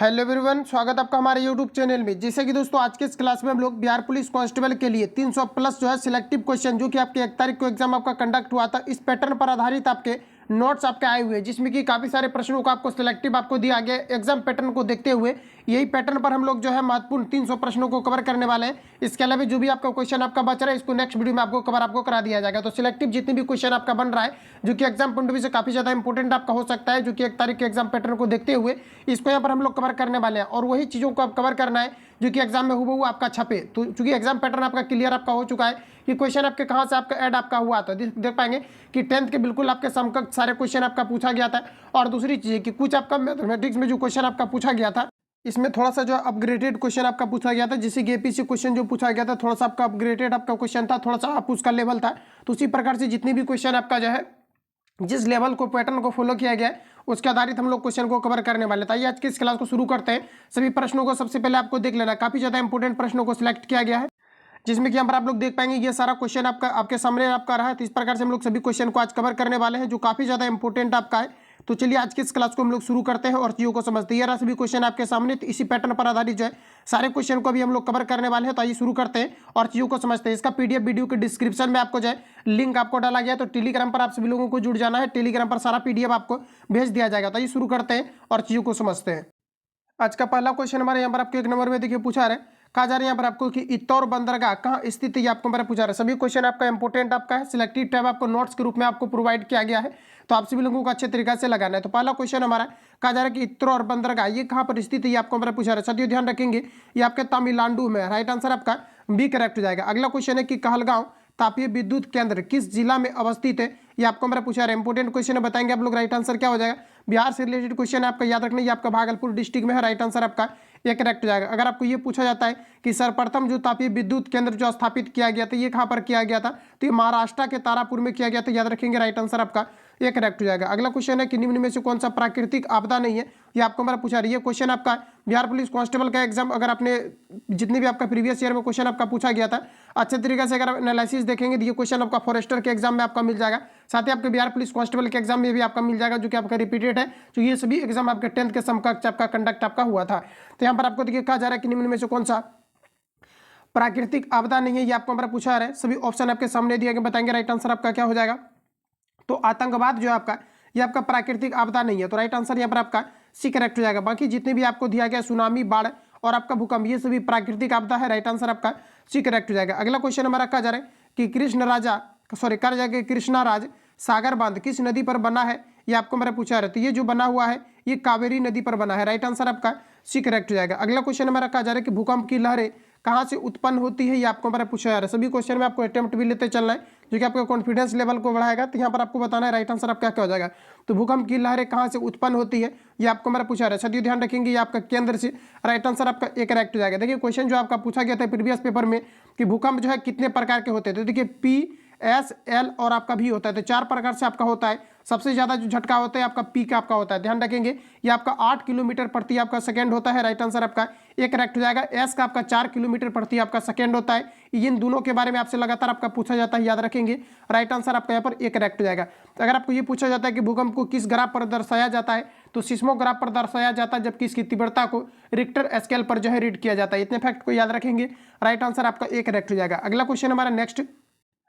Hello everyone, स्वागत आपका हमारे यूट्यूब चैनल में। जैसे कि दोस्तों आज के इस क्लास में हम लोग बिहार पुलिस कांस्टेबल के लिए 300 प्लस जो है सिलेक्टिव क्वेश्चन जो कि आपके 1 तारीख को एग्जाम आपका कंडक्ट हुआ था, इस पैटर्न पर आधारित आपके नोट्स आपके आए हुए हैं, जिसमें कि काफ़ी सारे प्रश्नों को आपको सिलेक्टिव आपको दिया गया। एग्जाम पैटर्न को देखते हुए यही पैटर्न पर हम लोग जो है महत्वपूर्ण 300 प्रश्नों को कवर करने वाले हैं। इसके अलावा जो भी आपका क्वेश्चन आपका बच रहा है इसको नेक्स्ट वीडियो में आपको कवर आपको करा दिया जाएगा। तो सिलेक्टिव जितनी भी क्वेश्चन आपका बन रहा है जो कि एग्जाम पॉइंट ऑफ व्यू से काफ़ी ज़्यादा इंपॉर्टेंट आपका हो सकता है, जो कि 1 तारीख के एग्जाम पैटर्न को देखते हुए इसको यहाँ पर हम लोग कवर करने वाले हैं। और वही चीज़ों को आप कवर करना है जो कि एग्जाम में हुबहू आपका छपे। तो चूंकि एग्जाम पैटर्न आपका क्लियर आपका हो चुका है कि क्वेश्चन आपके कहाँ से आपका ऐड आपका हुआ था, देख पाएंगे कि 10th के बिल्कुल आपके समकक्ष सारे क्वेश्चन आपका पूछा गया था। और दूसरी चीज़ कि कुछ आपका मैथमेटिक्स में जो क्वेश्चन आपका पूछा गया था इसमें थोड़ा सा जो अपग्रेडेड क्वेश्चन आपका पूछा गया था, जैसे कि एपीसी क्वेश्चन जो पूछा गया था थोड़ा सा आपका अपग्रेडेड आपका क्वेश्चन था, थोड़ा सा आप उसका लेवल था। तो उसी प्रकार से जितनी भी क्वेश्चन आपका जो है जिस लेवल को पैटर्न को फॉलो किया गया है उसके आधारित हम लोग क्वेश्चन को कवर करने वाले थे। आइए आज के इस क्लास को शुरू करते हैं। सभी प्रश्नों को सबसे पहले आपको देख लेना, काफी ज्यादा इंपॉर्टेंट प्रश्नों को सिलेक्ट किया गया है, जिसमें कि यहाँ पर आप लोग देख पाएंगे ये सारा क्वेश्चन आपका आपके सामने आपका रहा है। तो इस प्रकार से हम लोग सभी क्वेश्चन को आज कवर करने वाले हैं जो काफी ज्यादा इंपॉर्टेंट आपका है। तो चलिए आज के इस क्लास को हम लोग शुरू करते हैं और चीज़ों को समझते हैं। ये रहा सभी क्वेश्चन आपके सामने, तो इसी पैटर्न पर आधारित जो है सारे क्वेश्चन को भी हम लोग कवर करने वाले हैं। तो आइए शुरू करते हैं और चीज़ों को समझते हैं। इसका पीडीएफ वीडियो के डिस्क्रिप्शन में आपको जो है लिंक आपको डाला गया है, तो टेलीग्राम पर आप सभी लोगों को जुड़ जाना है। टेलीग्राम पर सारा पीडीएफ आपको भेज दिया जाएगा। तो आइए शुरू करते हैं और चीज़ों को समझते हैं। आज का पहला क्वेश्चन हमारे यहाँ पर आपको 1 नंबर में देखिए पूछा रहे, कहा जा रहा है यहाँ पर आपको कि इत्तौर बंदरगाह कहाँ स्थित है, ये आपको हमारा पूछा रहा है। सभी क्वेश्चन आपका इंपॉर्टेंट आपका है, सिलेक्टिव टैब आपको नोट्स के रूप में आपको प्रोवाइड किया गया है, तो आप सभी लोगों को अच्छे तरीके से लगाना है। तो पहला क्वेश्चन हमारा कहा जा रहा है कि इत्तौर बंदरगाह ये कहाँ पर स्थित है, ये आपको हमारा पूछा रहा है। साथियों ध्यान रखेंगे ये आपके तमिलनाडु में, राइट आंसर आपका बी करेक्ट हो जाएगा। अगला क्वेश्चन है कि कहलगांव तापीय विद्युत केंद्र किस जिला में अवस्थित है, ये आपको हमारा पूछा रहा है। इंपॉर्टेंट क्वेश्चन है, बताएंगे आप लोग राइट आंसर क्या हो जाएगा। बिहार से रिलेटेड क्वेश्चन है आपका, याद रखना ये आपका भागलपुर डिस्ट्रिक्ट में है, राइट आंसर आपका ये करेक्ट हो जाएगा। अगर आपको ये पूछा जाता है कि सर्वप्रथम जो तापीय विद्युत केंद्र जो स्थापित किया गया था ये कहाँ पर किया गया था, तो ये महाराष्ट्र के तारापुर में किया गया था, याद रखेंगे राइट आंसर आपका ये करेक्ट हो जाएगा। अगला क्वेश्चन है कि निम्न में से कौन सा प्राकृतिक आपदा नहीं है, ये आपको हमारा पूछा रही है। क्वेश्चन आपका बिहार पुलिस कांस्टेबल का एग्जाम, अगर आपने जितने भी आपका प्रीवियस ईयर में क्वेश्चन आपका पूछा गया था अच्छे तरीके से अगर एनालिसिस देखेंगे तो ये क्वेश्चन आपका फॉरेस्टर के एग्जाम में आपका मिल जाएगा, साथ ही आपके बिहार पुलिस कांस्टेबल के एग्जाम में भी आपका मिल जाएगा, जो कि आपका रिपीटेड है। तो ये सभी एग्जाम आपके 10th के समकक्ष आपका कंडक्ट आपका हुआ था। तो यहाँ पर आपको देखिए कहा जा रहा है कि निम्न में से कौन सा प्राकृतिक आपदा नहीं है, ये आपको हमारा पूछा रहा है। सभी ऑप्शन आपके सामने दिए गए, बताएंगे राइट आंसर आपका क्या हो जाएगा। तो आतंकवाद जो है आपका ये आपका प्राकृतिक आपदा नहीं है, तो राइट आंसर यहाँ पर आपका सी करेक्ट हो जाएगा। बाकी जितने भी आपको दिया गया सुनामी, बाढ़ और आपका भूकंप ये सभी प्राकृतिक आपदा है, राइट आंसर आपका सी करेक्ट हो जाएगा। अगला क्वेश्चन हमारा कहा जा रहा है कि कहा जाएगा कृष्णा राज सागर बांध किस नदी पर बना है, ये आपको हमारा पूछा रहा है। तो ये जो बना हुआ है ये कावेरी नदी पर बना है, राइट आंसर आपका सी करेक्ट हो जाएगा। अगला क्वेश्चन हमारा कहा जा रहा है कि भूकंप की लहरें कहाँ से उत्पन्न होती है, ये आपको हमारा पूछा जा रहा है। सभी क्वेश्चन में आपको अटेम्प्ट भी लेते चलना है, जो कि आपका कॉन्फिडेंस लेवल को बढ़ाएगा। तो यहाँ पर आपको बताना है राइट आंसर आपका क्या हो जाएगा। तो भूकंप की लहरें कहाँ से उत्पन्न होती है, ये आपको हमारा पूछा रहा है। साथियों ध्यान रखेंगे ये आपका केंद्र से, राइट आंसर आपका एक करेक्ट हो जाएगा। देखिए क्वेश्चन जो आपका पूछा गया था प्रीवियस पेपर में कि भूकंप जो है कितने प्रकार के होते हैं, तो देखिए पी, एस, एल और आपका भी होता है, तो 4 प्रकार से आपका होता है। सबसे ज्यादा जो झटका होता है आपका पी का आपका होता है, ध्यान रखेंगे ये आपका 8 किलोमीटर प्रति आपका सेकंड होता है, राइट आंसर आपका एक करेक्ट हो जाएगा। एस का आपका 4 किलोमीटर प्रति आपका सेकंड होता है। इन दोनों के बारे में आपसे लगातार आपका पूछा जाता है, याद रखेंगे राइट आंसर आपका यहाँ पर एक करेक्ट हो जाएगा। अगर आपको ये पूछा जाता है कि भूकंप को किस ग्राफ पर दर्शाया जाता है, तो सिस्मोग्राफ पर दर्शाया जाता है, जबकि इसकी तीव्रता को रिक्टर स्केल पर जो है रीड किया जाता है। इतने फैक्ट को याद रखेंगे, राइट आंसर आपका एक करेक्ट हो जाएगा। अगला क्वेश्चन हमारा नेक्स्ट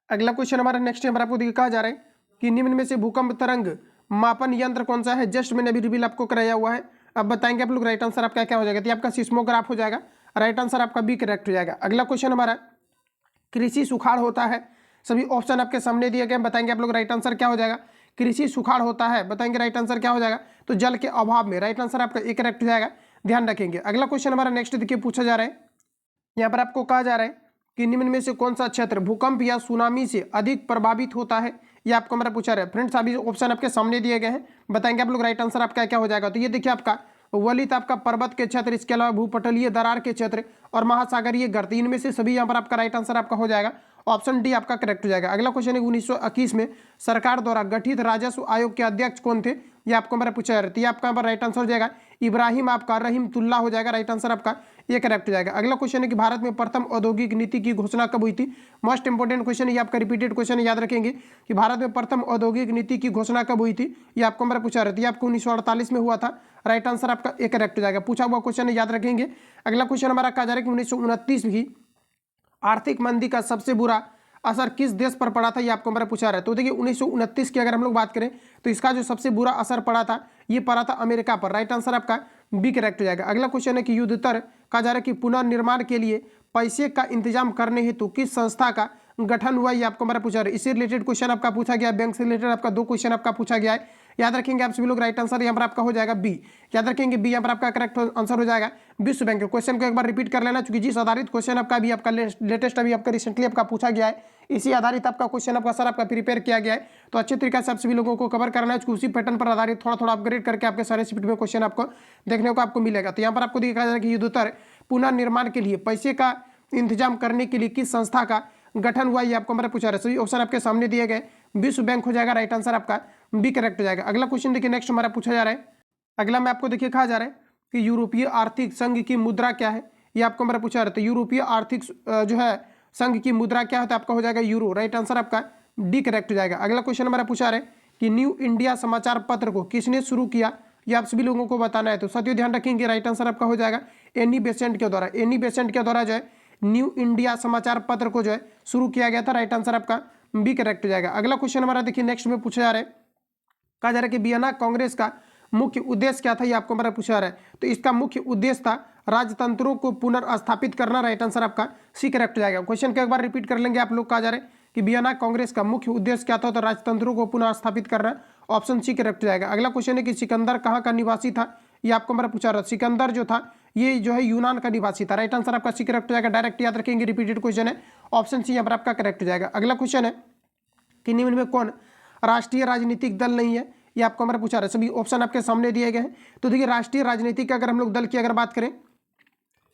हमारा आपको कहा जा रहा है कि निम्न में से भूकंप तरंग मापन यंत्र कौन सा है। जस्ट मैंने अभी रिवील आपको कराया हुआ है, अब बताएंगे आप लोग राइट आंसर आपका क्या हो जाएगा। तो आपका सिस्मोग्राफ हो जाएगा, राइट आंसर आपका बी करेक्ट हो जाएगा। अगला क्वेश्चन हमारा कृषि सुखाड़ होता है, सभी ऑप्शन आपके सामने दिए गए, बताएंगे आप लोग राइट आंसर क्या हो जाएगा। कृषि सुखाड़ होता है, बताएंगे राइट आंसर क्या हो जाएगा। तो जल के अभाव में, राइट आंसर आपका एक करेक्ट हो जाएगा, ध्यान रखेंगे। अगला क्वेश्चन हमारा नेक्स्ट देखिए पूछा जा रहा है, यहाँ पर आपको कहा जा रहा है कि निम्न में से कौन सा क्षेत्र भूकंप या सुनामी से अधिक प्रभावित होता है, ये आपको हमारा पूछा रहा है। फ्रेंड्स अभी ऑप्शन आपके सामने दिए गए हैं, बताएंगे आप लोग राइट आंसर आपका क्या हो जाएगा। तो ये देखिए आपका वलित आपका पर्वत के क्षेत्र, इसके अलावा भूपटलीय दरार के क्षेत्र और महासागरीय गर्त, इनमें से सभी यहाँ पर आपका राइट आंसर आपका हो जाएगा। ऑप्शन डी आपका करेक्ट हो जाएगा। अगला क्वेश्चन है 1921 में सरकार द्वारा गठित राजस्व आयोग के अध्यक्ष कौन थे, ये आपको हमारा पूछा जा रहा है। आपका यहाँ पर राइट आंसर हो जाएगा इब्राहिम आपका रहीमतुल्लाह हो जाएगा, राइट आंसर आपका ये करेक्ट हो जाएगा। अगला क्वेश्चन है कि भारत में प्रथम औद्योगिक नीति की घोषणा कब हुई थी। मोस्ट इंपोर्टेंट क्वेश्चन है, ये आपका रिपीटेड क्वेश्चन है, याद रखेंगे कि भारत में प्रथम औद्योगिक नीति की घोषणा कब हुई थी, ये आपको हमारा पूछा रहा है। आपको 1948 में हुआ था, राइट आंसर आपका ए करेक्ट हो जाएगा। पूछा हुआ क्वेश्चन है, याद रखेंगे। अगला क्वेश्चन हमारा कहा जा रहा है कि 1929 की आर्थिक मंदी का सबसे बुरा असर किस देश पर पड़ा था, ये आपको हमारा पूछा रहा है। तो देखिए 1929 की अगर हम लोग बात करें तो इसका जो सबसे बुरा असर पड़ा था ये पड़ा था अमेरिका पर। राइट आंसर आपका बी करेक्ट हो जाएगा। अगला क्वेश्चन है कि युद्धोत्तर कहा जा रहा है कि पुनर्निर्माण के लिए पैसे का इंतजाम करने हेतु किस संस्था का गठन हुआ, ये आपको हमारा पूछा रहा है। इससे रिलेटेड क्वेश्चन आपका पूछा गया है, बैंक से रिलेटेड आपका 2 क्वेश्चन आपका पूछा गया है। याद रखेंगे आप सभी लोग, राइट आंसर यहाँ पर आपका हो जाएगा बी। याद रखेंगे बी यहाँ पर आपका करेक्ट आंसर हो जाएगा विश्व बैंक। क्वेश्चन को एक बार रिपीट कर लेना, क्योंकि जिस आधारित क्वेश्चन आपका अभी आपका लेटेस्ट अभी आपका रिसेंटली आपका पूछा गया है, इसी आधारित आपका क्वेश्चन आपका सर आपका प्रिपेयर किया गया है। तो अच्छे तरीके से आप सभी लोगों को कवर करना है, उसी पैटर्न पर आधारित थोड़ा थोड़ा अपग्रेड करके आपके सारे शिफ्ट में क्वेश्चन आपको देखने को आपको मिलेगा। तो यहाँ पर आपको देखा जा रहा है कि युद्धोत्तर पुनर्निर्माण के लिए पैसे का इंतजाम करने के लिए किस संस्था का गठन हुआ, ये आपको हमारा पूछा रहा है। सभी ऑप्शन आपके सामने दिए गए, विश्व बैंक हो जाएगा, राइट आंसर आपका बी करेक्ट हो जाएगा। अगला क्वेश्चन देखिए नेक्स्ट हमारा पूछा जा रहा है। अगला में आपको देखिए कहा जा रहा है कि यूरोपीय आर्थिक संघ की मुद्रा क्या है, ये आपको हमारा पूछा रहा है। तो यूरोपीय आर्थिक जो है संघ की मुद्रा क्या है, तो आपका हो जाएगा यूरो, राइट आंसर आपका डी करेक्ट हो जाएगा। अगला क्वेश्चन हमारा पूछा रहा है कि न्यू इंडिया समाचार पत्र को किसने शुरू किया, ये आप सभी लोगों को बताना है। तो साथियों ध्यान रखेंगे, राइट आंसर आपका हो जाएगा एनी बेसेंट के द्वारा। एनी बेसेंट के द्वारा जो है न्यू इंडिया समाचार पत्र को जो है शुरू किया गया था, राइट आंसर आपका बी करेक्ट हो जाएगा। अगला क्वेश्चन हमारा देखिए नेक्स्ट में पूछा जा रहा है, कहा जा रहा है कि वियना कांग्रेस का मुख्य उद्देश्य क्या था, ये आपको हमारा पूछा रहा है। तो इसका मुख्य उद्देश्य था राजतंत्रों को पुनर्स्थापित करना, राइट आंसर आपका सी करेक्ट हो जाएगा। क्वेश्चन को एक बार रिपीट कर लेंगे आप लोग। कहा जा रहा है कि वियना कांग्रेस का मुख्य उद्देश्य क्या था, तो राजतंत्रों को पुनर्स्थापित करना, ऑप्शन सी करेक्ट हो जाएगा। अगला क्वेश्चन है कि सिकंदर कहाँ का निवासी था, ये आपको हमारा पूछा रहा है। सिकंदर जो था ये जो है यूनान का निवासी था, राइट आंसर आपका सी करेक्ट हो जाएगा। डायरेक्ट याद रखेंगे, रिपीटेड क्वेश्चन है, ऑप्शन सी यहाँ पर आपका करेक्ट हो जाएगा। अगला क्वेश्चन है कि निम्न में कौन राष्ट्रीय राजनीतिक दल नहीं है, ये आपको हमारा पूछा रहा है। सभी ऑप्शन आपके सामने दिए गए हैं। तो देखिए राष्ट्रीय राजनीतिक अगर हम लोग दल की अगर बात करें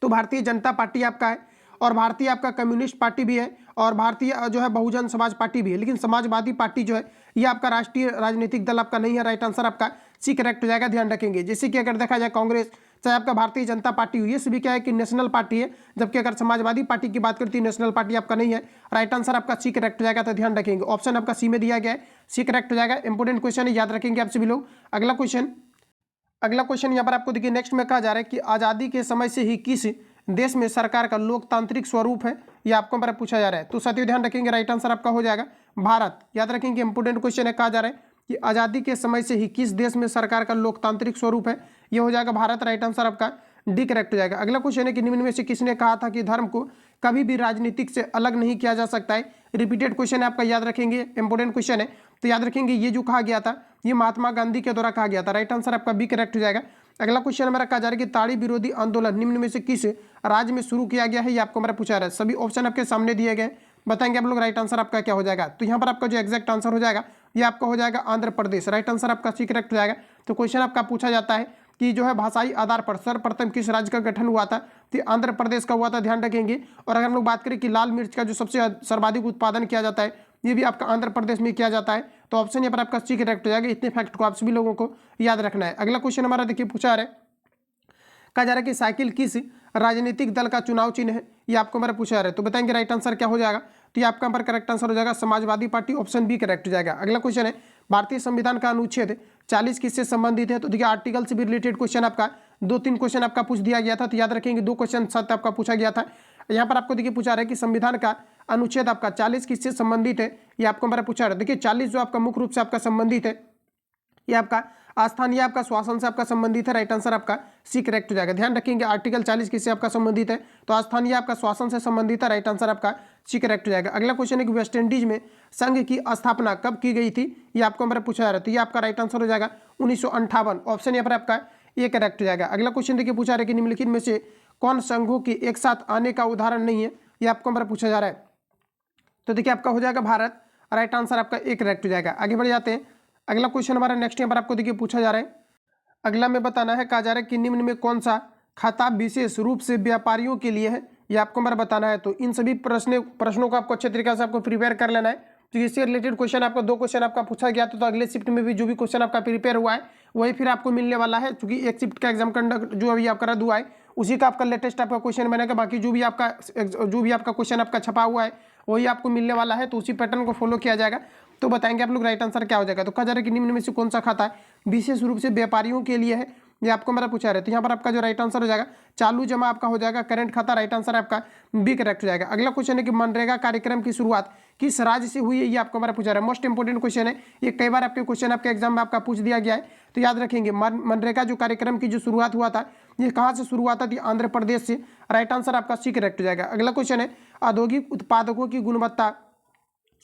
तो भारतीय जनता पार्टी आपका है, और भारतीय आपका कम्युनिस्ट पार्टी भी है, और भारतीय जो है बहुजन समाज पार्टी भी है। लेकिन समाजवादी पार्टी जो है ये आपका राष्ट्रीय राजनीतिक दल आपका नहीं है, राइट आंसर आपका सी करेक्ट हो जाएगा। ध्यान रखेंगे, जैसे कि अगर देखा जाए कांग्रेस चाहे आपका भारतीय जनता पार्टी हुई, ये सभी क्या है कि नेशनल पार्टी है, जबकि अगर समाजवादी पार्टी की बात करती है नेशनल पार्टी आपका नहीं है, राइट आंसर आपका सी करेक्ट हो जाएगा। तो ध्यान रखेंगे, ऑप्शन आपका सी में दिया गया है, सी करेक्ट हो जाएगा। इंपोर्टेंट क्वेश्चन है, याद रखेंगे आप सभी लोग। अगला क्वेश्चन यहाँ पर आपको देखिए नेक्स्ट में कहा जा रहा है कि आज़ादी के समय से ही किस देश में सरकार का लोकतांत्रिक स्वरूप है, ये आपको हमारा पूछा जा रहा है। तो साथियों ध्यान रखेंगे, राइट आंसर आपका हो जाएगा भारत। याद रखेंगे, इंपोर्टेंट क्वेश्चन है। कहा जा रहा है कि आज़ादी के समय से ही किस देश में सरकार का लोकतांत्रिक स्वरूप है, ये हो जाएगा भारत, राइट आंसर आपका डी करेक्ट हो जाएगा। अगला क्वेश्चन है कि निम्न में से किसने कहा था कि धर्म को कभी भी राजनीतिक से अलग नहीं किया जा सकता है। रिपीटेड क्वेश्चन है आपका, याद रखेंगे, इंपोर्टेंट क्वेश्चन है। तो याद रखेंगे ये जो कहा गया था ये महात्मा गांधी के द्वारा कहा गया था, राइट आंसर आपका बी करेक्ट हो जाएगा। अगला क्वेश्चन हमारा कहा जा रहा है कि ताड़ी विरोधी आंदोलन निम्न में से किस राज्य में शुरू किया गया है, ये आपको हमारा पूछा रहा है। सभी ऑप्शन आपके सामने दिए गए, बताएंगे आप लोग राइट आंसर आपका क्या हो जाएगा। तो यहाँ पर आपका जो एग्जैक्ट आंसर हो जाएगा ये आपका हो जाएगा आंध्र प्रदेश, राइट आंसर आपका सी करेक्ट हो जाएगा। तो क्वेश्चन आपका पूछा जाता है कि जो है भाषाई आधार पर सर्वप्रथम किस राज्य का गठन हुआ था, तो आंध्र प्रदेश का हुआ था, ध्यान रखेंगे। और अगर हम लोग बात करें कि लाल मिर्च का जो सबसे सर्वाधिक उत्पादन किया जाता है ये भी आपका आंध्र प्रदेश में किया जाता है। तो ऑप्शन यहाँ पर आपका सी करेक्ट हो जाएगा। इतने फैक्ट को आप सभी लोगों को याद रखना है। अगला क्वेश्चन हमारा देखिए पूछा रहा है, कहा जा रहा है कि साइकिल किस राजनीतिक दल का चुनाव चिन्ह है, ये आपको हमारा पूछा रहा है। तो बताएंगे राइट आंसर क्या हो जाएगा। तो ये आपका पर करेक्ट आंसर हो जाएगा Samajwadi Party, option B correct हो जाएगा। अगला क्वेश्चन है भारतीय संविधान का अनुच्छेद 40 किससे संबंधित है। तो देखिए आर्टिकल से भी रिलेटेड क्वेश्चन आपका 2-3 क्वेश्चन आपका पूछ दिया गया था। तो याद रखेंगे 2 क्वेश्चन साथ आपका पूछा गया था। यहाँ पर आपको देखिए पूछा रहा है कि संविधान का अनुच्छेद आपका 40 किससे संबंधित है, ये आपको हमारा पूछा रहा है। देखिए 40 जो आपका मुख्य रूप से आपका संबंधित है ये आपका स्थानीय आपका शासन से आपका संबंधित है, राइट आंसर आपका सी करेक्ट हो जाएगा। ध्यान रखेंगे आर्टिकल 40 किससे आपका संबंधित है, तो स्थानीय आपका शासन से संबंधित है, राइट आंसर आपका सी करेक्ट हो जाएगा। अगला क्वेश्चन है कि वेस्ट इंडीज में संघ की स्थापना कब की गई थी, ये आपको हमारा पूछा जा रहा है। तो ये आपका राइट आंसर हो जाएगा 1958, ऑप्शन यहाँ पर आपका ये करेक्ट हो जाएगा। अगला क्वेश्चन देखिए पूछा रहा है कि निम्नलिखित में से कौन संघों के एक साथ आने का उदाहरण नहीं है, ये आपको हमारा पूछा जा रहा है। तो देखिए आपका हो जाएगा भारत, राइट आंसर आपका एक करेक्ट हो जाएगा। आगे बढ़ जाते हैं। अगला क्वेश्चन हमारा नेक्स्ट यहाँ पर आपको देखिए पूछा जा रहा है, अगला में बताना है, कहा जा रहा है कि निम्न में कौन सा खाता विशेष रूप से व्यापारियों के लिए है, ये आपको हमारा बताना है। तो इन सभी प्रश्नों को आपको अच्छे तरीके से आपको प्रिपेयर कर लेना है। तो इससे रिलेटेड क्वेश्चन आपका 2 क्वेश्चन आपका पूछा गया था। तो अगले शिफ्ट में भी जो भी क्वेश्चन आपका प्रिपेयर हुआ है वही फिर आपको मिलने वाला है, क्योंकि एक शिफ्ट का एग्जाम कंडक्ट जो अभी आपका रद्द हुआ है उसी का आपका लेटेस्ट आपका क्वेश्चन बनेगा। बाकी जो भी आपका क्वेश्चन आपका छपा हुआ है वही आपको मिलने वाला है, तो उसी पैटर्न को फॉलो किया जाएगा। तो बताएंगे आप लोग राइट आंसर क्या हो जाएगा। तो कहा जा रहा है कि निम्न में से कौन सा खाता है विशेष रूप से व्यापारियों के लिए है, ये आपको मेरा पूछा रहे। तो यहाँ पर आपका जो राइट आंसर हो जाएगा चालू जमा आपका हो जाएगा करंट खाता, राइट आंसर आपका बी करेक्ट हो जाएगा। अगला क्वेश्चन है कि मनरेगा कार्यक्रम की शुरुआत किस राज्य से हुई है, ये आपको मेरा पूछा रहा है। मोस्ट इंपोर्टेंट क्वेश्चन है ये, कई बार आपके क्वेश्चन आपके एग्जाम में आपका पूछ दिया गया है, तो याद रखेंगे मनरेगा जो कार्यक्रम की जो शुरुआत हुआ था ये कहाँ से शुरू हुआ था, आंध्र प्रदेश से, राइट आंसर आपका सी करेक्ट हो जाएगा। अगला क्वेश्चन है औद्योगिक उत्पादकों की गुणवत्ता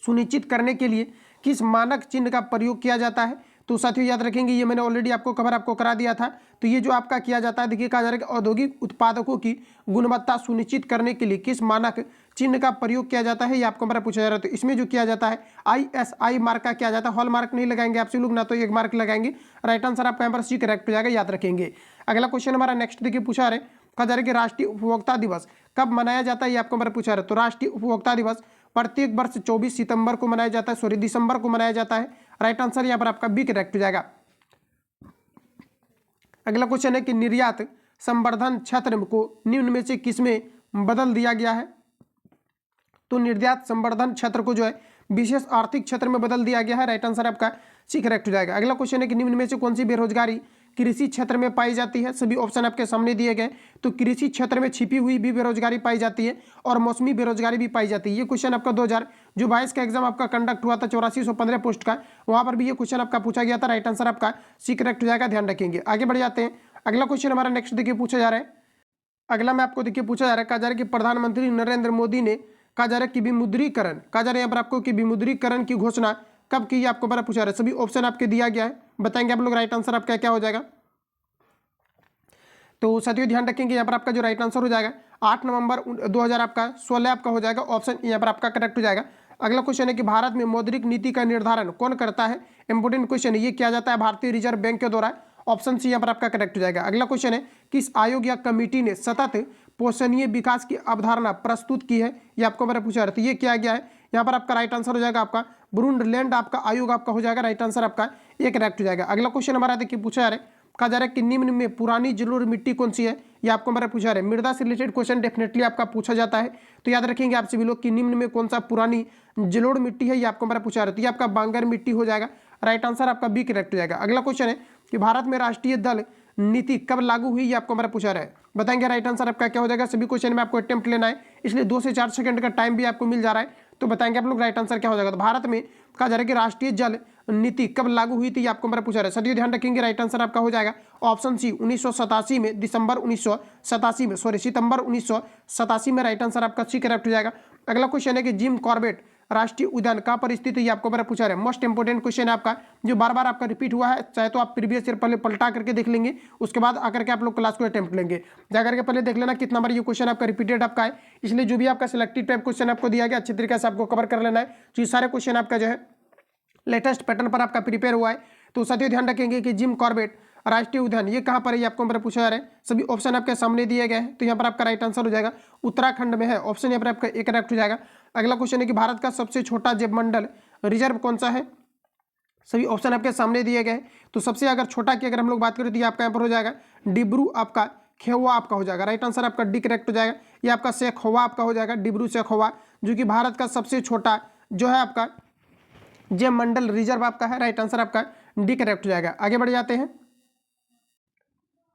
सुनिश्चित करने के लिए किस मानक चिन्ह का प्रयोग किया जाता है। तो साथियों याद रखेंगे ये मैंने ऑलरेडी आपको कवर आपको करा दिया था। तो ये जो आपका किया जाता है, देखिए कहा जा रहा है कि औद्योगिक उत्पादकों की गुणवत्ता सुनिश्चित करने के लिए किस मानक चिन्ह का प्रयोग किया जाता है, ये आपको मेरा पूछा जा रहा है। तो इसमें जो किया जाता है ISI मार्क का किया जाता है, हॉल मार्क नहीं लगाएंगे आपसे लोग, ना तो एक मार्क लगाएंगे। राइट आंसर आपका यहाँ पर सी करेक्ट हो जाएगा, याद रखेंगे। अगला क्वेश्चन हमारा नेक्स्ट देखिए पूछा रहे, कहा जा रहा है कि राष्ट्रीय उपभोक्ता दिवस कब मनाया जाता है, ये आपको मेरा पूछा रहा है। तो राष्ट्रीय उपभोक्ता दिवस प्रत्येक वर्ष 24 सितंबर को मनाया जाता है, सॉरी दिसंबर को मनाया जाता है। राइट आंसर यहाँ पर आपका बी करेक्ट हो जाएगा। अगला क्वेश्चन है कि निर्यात संवर्धन क्षेत्र को निम्न में से किसमें बदल दिया गया है। तो निर्यात संवर्धन क्षेत्र को जो है विशेष आर्थिक क्षेत्र में बदल दिया गया है। राइट आंसर आपका सी करेक्ट हो जाएगा। अगला क्वेश्चन है कि निम्न में से कौन सी बेरोजगारी कृषि क्षेत्र में पाई जाती है। सभी ऑप्शन आपके सामने दिए गए। तो कृषि क्षेत्र में छिपी हुई भी बेरोजगारी पाई जाती है और मौसमी बेरोजगारी भी पाई जाती है। ये क्वेश्चन आपका 2022 का एग्जाम आपका कंडक्ट हुआ था 8415 पोस्ट का, वहां पर भी ये क्वेश्चन आपका पूछा गया था। राइट आंसर आपका सी करेक्ट हो जाएगा, ध्यान रखेंगे। आगे बढ़ जाते हैं। अगला क्वेश्चन हमारा नेक्स्ट देखिए पूछा जा रहा है। अगला में आपको देखिए पूछा जा रहा है, कहा जा रहा है कि प्रधानमंत्री नरेंद्र मोदी ने कहा जा रहा है कि विमुद्रीकरण, कहा जा रहा है यहाँ पर आपको कि विमुद्रीकरण की घोषणा कब की, आपको बड़ा पूछा रहा है। सभी ऑप्शन आपके दिया गया है, बताएंगे आप लोग राइट आंसर आपका क्या हो जाएगा। तो साथियों ध्यान रखेंगे यहाँ पर आपका जो राइट आंसर हो जाएगा 8 नवंबर 2016 आपका हो जाएगा, ऑप्शन यहाँ पर आपका करेक्ट हो जाएगा। अगला क्वेश्चन है कि भारत में मौद्रिक नीति का निर्धारण कौन करता है। इंपोर्टेंट क्वेश्चन है, ये किया जाता है भारतीय रिजर्व बैंक के द्वारा, ऑप्शन सी यहाँ पर आपका करेक्ट हो जाएगा। अगला क्वेश्चन है किस आयोग या कमेटी ने सतत पोषणीय विकास की अवधारणा प्रस्तुत की है, ये आपको मैंने पूछा रहा था। ये किया गया है, यहाँ पर आपका राइट आंसर हो जाएगा आपका ब्रूंडलैंड आपका आयोग आपका हो जाएगा। राइट आंसर आपका ये करेक्ट हो जाएगा। अगला क्वेश्चन हमारा देखिए पूछा जा रहा है, कहा जा रहा है कि निम्न में पुरानी जलोढ़ मिट्टी कौन सी है, ये आपको मेरा पूछा रहा है। मृदा से रिलेटेड क्वेश्चन डेफिनेटली आपका पूछा जाता है, तो याद रखेंगे आप सभी लोग कि निम्न में कौन सा पुरानी जलोढ़ मिट्टी है, ये आपको मेरा पूछा रहा है। तो ये आपका बांगर मिट्टी हो जाएगा। राइट आंसर आपका बी करेक्ट हो जाएगा। अगला क्वेश्चन है कि भारत में राष्ट्रीय दल नीति कब लागू हुई, ये आपको मेरा पूछा रहा है, बताएंगे राइट आंसर आपका क्या हो जाएगा। सभी क्वेश्चन में आपको अटेम्प्ट लेना है, इसलिए 2 से 4 सेकंड का टाइम भी आपको मिल जा रहा है, तो बताएंगे आप लोग राइट आंसर क्या हो जाएगा। तो भारत में कहा जा रहा है कि राष्ट्रीय जल नीति कब लागू हुई थी, ये आपको मेरा पूछा रहा है। सभी ध्यान रखेंगे राइट आंसर आपका हो जाएगा ऑप्शन सी 1987 में, दिसंबर 1987 में, सॉरी सितंबर 1987 में। राइट आंसर आपका सी करेक्ट हो जाएगा। अगला क्वेश्चन है कि जिम कॉर्बेट राष्ट्रीय उद्यान कहाँ पर स्थित है, ये आपको मेरा पूछा रहा है। मोस्ट इंपोर्टेंट क्वेश्चन है आपका, जो बार बार आपका रिपीट हुआ है, चाहे तो आप प्रीवियस ईयर पहले पलटा करके देख लेंगे, उसके बाद आकर के आप लोग क्लास को अटेम्प्ट लेंगे। जाकर के पहले देख लेना कितना बार ये क्वेश्चन आपका रिपीटेड आपका है, इसलिए जो भी आपका सिलेक्टेड टाइप क्वेश्चन आपको दिया गया अच्छी तरीके से आपको कवर कर लेना है। तो ये सारे क्वेश्चन आपका जो है लेटेस्ट पैटर्न पर आपका प्रिपेयर हुआ है। तो साथियों ध्यान रखेंगे कि जिम कॉर्बेट राष्ट्रीय उद्यान ये कहाँ पर है, ये आपको मेरा पूछा जा रहा है। सभी ऑप्शन आपके सामने दिए गए हैं, तो यहाँ पर आपका राइट आंसर हो जाएगा उत्तराखंड में है, ऑप्शन यहाँ पर आपका एक करेक्ट हो जाएगा। अगला क्वेश्चन है कि भारत का सबसे छोटा जैव मंडल रिजर्व कौन सा है, सभी ऑप्शन आपके सामने दिए गए हैं। तो सबसे अगर छोटा की अगर हम लोग बात करें तो ये आपका यहाँ पर हो जाएगा डिब्रू आपका खेवा आपका हो जाएगा। राइट आंसर आपका डी करेक्ट हो जाएगा। ये आपका शेखोवा आपका हो जाएगा, डिब्रू शेखोवा, जो कि भारत का सबसे छोटा जो है आपका जैव मंडल रिजर्व आपका है। राइट आंसर आपका डी करेक्ट हो जाएगा। आगे बढ़ जाते हैं।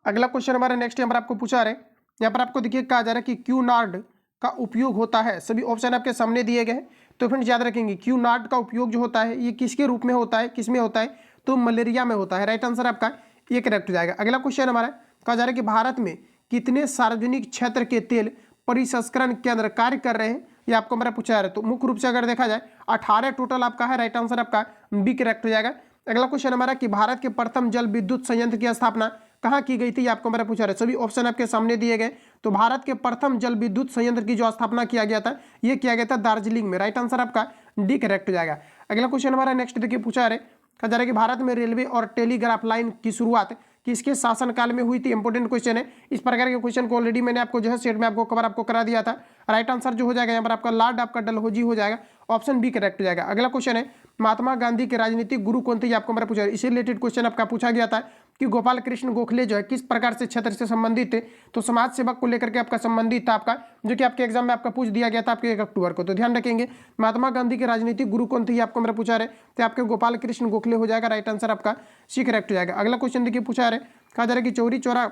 अगला क्वेश्चन हमारा नेक्स्ट यहाँ पर आपको पूछा रहे, यहाँ पर आपको देखिए कहा जा रहा है कि क्यूनार्ड का उपयोग होता है। सभी ऑप्शन आपके सामने दिए गए हैं, तो फ्रेंड्स याद रखेंगे क्यूनार्ड का उपयोग जो होता है ये किसके रूप में होता है, किस में होता है, तो मलेरिया में होता है। राइट आंसर आपका ये करेक्ट हो जाएगा। अगला क्वेश्चन हमारा कहा जा रहा है कि भारत में कितने सार्वजनिक क्षेत्र के तेल परिसंस्करण केंद्र कार्य कर रहे हैं, ये आपको मेरा पूछा जा रहा है। तो मुख्य रूप से अगर देखा जाए 18 टोटल आपका है। राइट आंसर आपका बी करेक्ट हो जाएगा। अगला क्वेश्चन हमारा कि भारत के प्रथम जल विद्युत संयंत्र की स्थापना कहाँ की गई थी, ये आपको मेरा पूछा रहा है। सभी ऑप्शन आपके सामने दिए गए। तो भारत के प्रथम जल विद्युत संयंत्र की जो स्थापना किया गया था ये किया गया था दार्जिलिंग में। राइट आंसर आपका डी करेक्ट हो जाएगा। अगला क्वेश्चन हमारा नेक्स्ट देखिए पूछा रहे, कहा जा रहा है कि भारत में रेलवे और टेलीग्राफ लाइन की शुरुआत किसके शासनकाल में हुई थी। इंपोर्टेंट क्वेश्चन है, इस प्रकार के क्वेश्चन को ऑलरेडी मैंने आपको जो है सेट में आपको कवर आपको करा दिया था। राइट आंसर जो हो जाएगा यहाँ पर आपका लॉर्ड आपका डलहौजी हो जाएगा, ऑप्शन बी करेक्ट हो जाएगा। अगला क्वेश्चन है महात्मा गांधी के राजनीतिक गुरु कौन थे, आपको मेरा पूछा है। इसी रिलेटेड क्वेश्चन आपका पूछा गया था कि गोपाल कृष्ण गोखले जो है किस प्रकार से क्षेत्र से संबंधित थे, तो समाज सेवक को लेकर के आपका संबंधित था आपका, जो कि आपके एग्जाम में आपका पूछ दिया गया था आपके 1 अक्टूबर को। तो ध्यान रखेंगे महात्मा गांधी के राजनीतिक गुरु कौन थे, आपको मेरा पूछा रहे, तो आपके गोपाल कृष्ण गोखले हो जाएगा। राइट आंसर आपका सी करेक्ट हो जाएगा। अगला क्वेश्चन देखिए पूछा रहे, कहा जा रहा है कि चौरी चौरा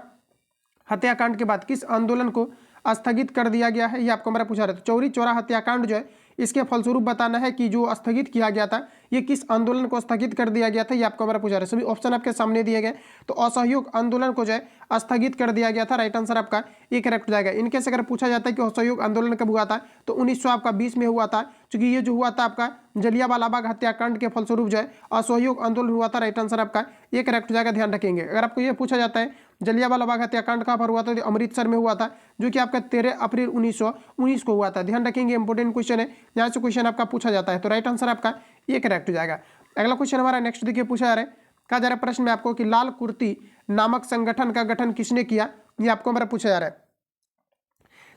हत्याकांड के बाद किस आंदोलन को स्थगित कर दिया गया है, ये आपको हमारा पूछा रहा है। तो चौरी चौरा हत्याकांड जो है इसके फलस्वरूप बताना है कि जो स्थगित किया गया था ये किस आंदोलन को स्थगित कर दिया गया था, ये आपको हमारा पूछा रहा है। सभी ऑप्शन आपके सामने दिए गए। तो असहयोग आंदोलन को जो है स्थगित कर दिया गया था, राइट आंसर आपका ये करेक्ट हो जाएगा। इनके से अगर पूछा जाता है कि असहयोग आंदोलन कब हुआ था, तो 1920 में हुआ था, क्योंकि ये जो हुआ था आपका जलियांवाला बाग हत्याकांड के फलस्वरूप जो है असहयोग आंदोलन हुआ था, राइट आंसर आपका ये करेक्ट हो जाएगा, ध्यान रखेंगे। अगर आपको ये पूछा जाता है जलियांवाला बाग हत्याकांड कहाँ पर हुआ था, तो अमृतसर में हुआ था, जो कि आपका 13 अप्रैल 1919 को हुआ था, ध्यान रखेंगे, इंपोर्टेंट क्वेश्चन है, यहाँ से क्वेश्चन आपका पूछा जाता है। तो राइट आंसर आपका ये करेक्ट हो जाएगा। अगला क्वेश्चन हमारा नेक्स्ट देखिए पूछा जा रहा है, कहा जा रहा है प्रश्न में आपको कि लाल कुर्ती नामक संगठन का गठन किसने किया, ये आपको हमारा पूछा जा रहा है।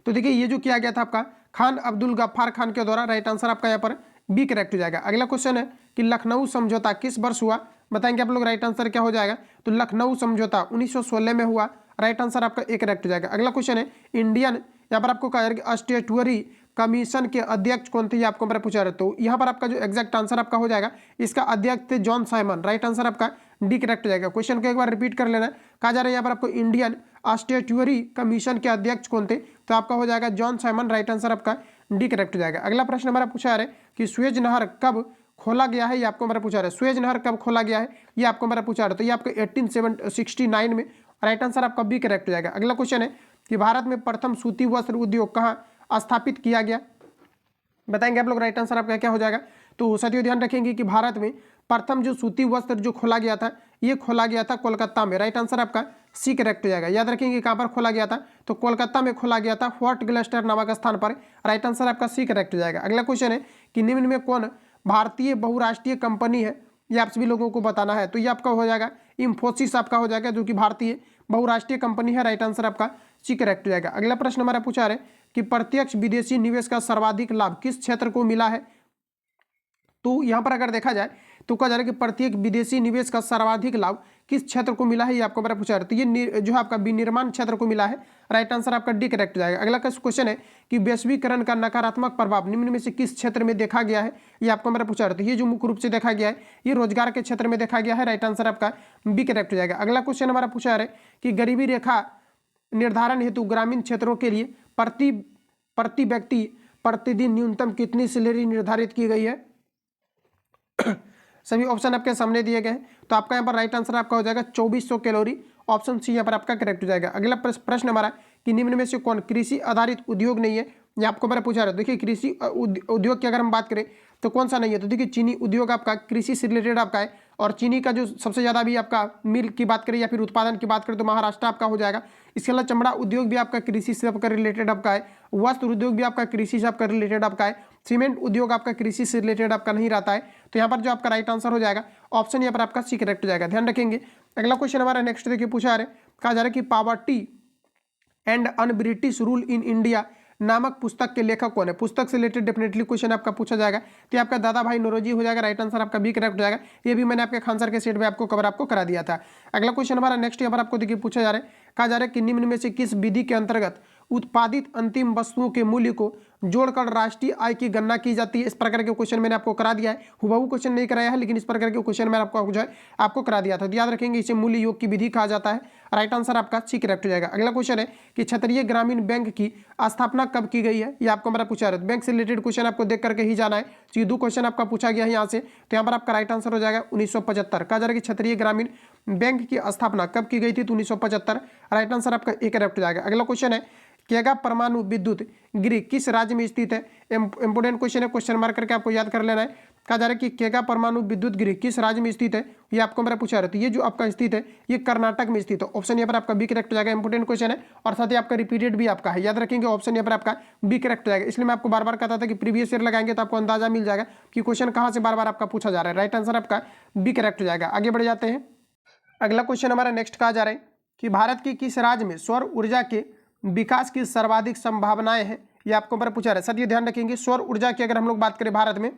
तो देखिए ये जो किया गया था आपका खान अब्दुल गफ्फार खान के द्वारा, राइट आंसर आपका यहाँ पर बी करेक्ट हो जाएगा। अगला क्वेश्चन है कि लखनऊ समझौता किस वर्ष हुआ, बताएंगे आप लोग, राइट आंसर क्या हो जाएगा। तो लखनऊ समझौता 1916 में हुआ, राइट आंसर आपका एक करेक्ट हो जाएगा। अगला क्वेश्चन है इंडियन, यहाँ पर आपको कहा जा रहा है स्टैट्यूटरी कमीशन के अध्यक्ष कौन थे, ये आपको हमारा पूछा रहा है। तो यहाँ पर आपका जो एग्जैक्ट आंसर आपका हो जाएगा, इसका अध्यक्ष थे जॉन साइमन, राइट आंसर आपका डी करेक्ट हो जाएगा। क्वेश्चन को एक बार रिपीट कर लेना। कहा जा रहा है यहाँ पर आपको इंडियन स्टैट्यूटरी कमीशन के अध्यक्ष कौन थे, तो आपका हो जाएगा जॉन साइमन, राइट आंसर आपका डी करेक्ट हो जाएगा। अगला प्रश्न हमारा पूछा रहा है कि स्वेज नहर कब खोला गया है, ये आपको हमारा पूछा रहा है। स्वेज नहर कब खोला गया है, ये आपको हमारा पूछा रहा है। तो ये आपको 1869 में, राइट आंसर आपका बी करेक्ट हो जाएगा। अगला क्वेश्चन है कि भारत में प्रथम सूती वस्त्र उद्योग कहाँ स्थापित किया गया, बताएंगे आप लोग, राइट आंसर आपका क्या हो जाएगा। तो साथियों ध्यान रखेंगे कि भारत में प्रथम जो सूती वस्त्र जो खोला गया था, ये खोला गया था कोलकाता में, राइट आंसर आपका सी करेक्ट हो जाएगा। याद रखेंगे कहाँ पर खोला गया था, तो कोलकाता में खोला गया था, फोर्ट ग्लिस्टर नामक स्थान पर, राइट आंसर आपका सी करेक्ट हो जाएगा। अगला क्वेश्चन है कि निम्न में कौन भारतीय बहुराष्ट्रीय कंपनी है, ये आप सभी लोगों को बताना है। तो ये आपका हो जाएगा इंफोसिस आपका हो जाएगा, जो कि भारतीय बहुराष्ट्रीय कंपनी है, राइट आंसर आपका सी करेक्ट हो जाएगा। अगला प्रश्न हमारा पूछा है कि प्रत्यक्ष विदेशी निवेश का सर्वाधिक लाभ किस क्षेत्र को मिला है। तो यहाँ पर अगर देखा जाए तो कहा जा रहा है कि प्रत्येक विदेशी निवेश का सर्वाधिक लाभ किस क्षेत्र को मिला है, ये आपको मेरा पूछा है। तो ये जो है आपका विनिर्माण क्षेत्र को मिला है, राइट आंसर आपका डी करेक्ट हो जाएगा। अगला क्वेश्चन है कि वैश्वीकरण का नकारात्मक प्रभाव निम्न में से किस क्षेत्र में देखा गया है, ये आपको मेरा पूछा है। तो ये जो मुख्य रूप से देखा गया है ये रोजगार के क्षेत्र में देखा गया है, राइट आंसर आपका बी करेक्ट हो जाएगा। अगला क्वेश्चन हमारा पूछा है कि गरीबी रेखा निर्धारण हेतु ग्रामीण क्षेत्रों के लिए प्रति व्यक्ति प्रतिदिन न्यूनतम कितनी सैलरी निर्धारित की गई है। सभी ऑप्शन आपके सामने दिए गए हैं, तो आपका यहाँ पर राइट आंसर आपका हो जाएगा 2400 कैलोरी, ऑप्शन सी यहाँ पर आपका करेक्ट हो जाएगा। अगला प्रश्न हमारा कि निम्न में से कौन कृषि आधारित उद्योग नहीं है, ये आपको मेरा पूछा रहा है। देखिए कृषि उद्योग की अगर हम बात करें तो कौन सा नहीं है, तो देखिए चीनी उद्योग आपका कृषि से रिलेटेड आपका है, और चीनी का जो सबसे ज़्यादा भी आपका मिल की बात करें या फिर उत्पादन की बात करें तो महाराष्ट्र आपका हो जाएगा। इसके अलावा चमड़ा उद्योग भी आपका कृषि से आपका रिलेटेड आपका है, वस्त्र उद्योग भी आपका कृषि से आपका रिलेटेड आपका है, सीमेंट उद्योग आपका कृषि से रिलेटेड आपका नहीं रहता है। तो यहाँ पर जो आपका राइट आंसर हो जाएगा ऑप्शन यहाँ पर आपका सी करेक्ट हो जाएगा, ध्यान रखेंगे। अगला क्वेश्चन हमारा नेक्स्ट देखिए पूछा है, कहा जा रहा है कि poverty and un British rule in India नामक पुस्तक के लेखक कौन है। पुस्तक से रिलेटेड डेफिनेटली क्वेश्चन आपका पूछा जाएगा, तो आपका दादा भाई नौरोजी हो जाएगा, राइट आंसर आपका बी करेक्ट हो जाएगा। ये भी मैंने आपके खान सर के सेट में आपको कवर आपको करा दिया था। अगला क्वेश्चन हमारा नेक्स्ट यहाँ पर आपको देखिए पूछा जा रहा है, कहा जा रहा है कि निम्न में से किस विधि के अंतर्गत उत्पादित अंतिम वस्तुओं के मूल्य को जोड़कर राष्ट्रीय आय की गणना की जाती है। इस प्रकार के क्वेश्चन मैंने आपको करा दिया है, हुबहू क्वेश्चन नहीं कराया है, लेकिन इस प्रकार के क्वेश्चन मैंने आपको जो है आपको करा दिया था। तो याद रखेंगे इसे मूल्य योग की विधि कहा जाता है, राइट आंसर आपका सी करेक्ट हो जाएगा। अगला क्वेश्चन है कि क्षेत्रीय ग्रामीण बैंक की स्थापना कब की गई है, ये आपको मेरा पूछा है। बैंक से रिलेटेड क्वेश्चन आपको देख करके ही जाना है, सीधू क्वेश्चन आपका पूछा गया है यहाँ से, तो यहाँ पर आपका राइट आंसर हो जाएगा 1975। कहा जा रहा है कि क्षेत्रीय ग्रामीण बैंक की स्थापना कब की गई थी, तो 1975, राइट आंसर आपका ए करेक्ट हो जाएगा। अगला क्वेश्चन है केगा परमाणु विद्युत गृह किस राज्य में स्थित है। इंपोर्टेंट क्वेश्चन है, क्वेश्चन मार्क करके आपको याद कर लेना है। कहा जा रहा है कि केगा परमाणु विद्युत गृह किस राज्य में स्थित है, ये आपको मेरा पूछा रहा है। तो ये जो आपका स्थित है ये कर्नाटक में स्थित है, ऑप्शन यहाँ पर आपका बी करेक्ट हो जाएगा। इंपोर्टेंट क्वेश्चन है और साथ ही आपका रिपीटेड भी आपका है, याद रखेंगे ऑप्शन यहाँ पर आपका बी करेक्ट हो जाएगा। इसलिए मैं आपको बार बार कहता था कि प्रीवियस ईयर लगाएंगे तो आपको अंदाजा मिल जाएगा कि क्वेश्चन कहाँ से बार बार आपका पूछा जा रहा है। राइट आंसर आपका बी करेक्ट हो जाएगा। आगे बढ़ जाते हैं। अगला क्वेश्चन हमारा नेक्स्ट कहा जा रहा है कि भारत के किस राज्य में सौर ऊर्जा के विकास की सर्वाधिक संभावनाएं हैं, ये आपको ऊपर पूछा रहा है। सर ये ध्यान रखेंगे सौर ऊर्जा की अगर हम लोग बात करें भारत में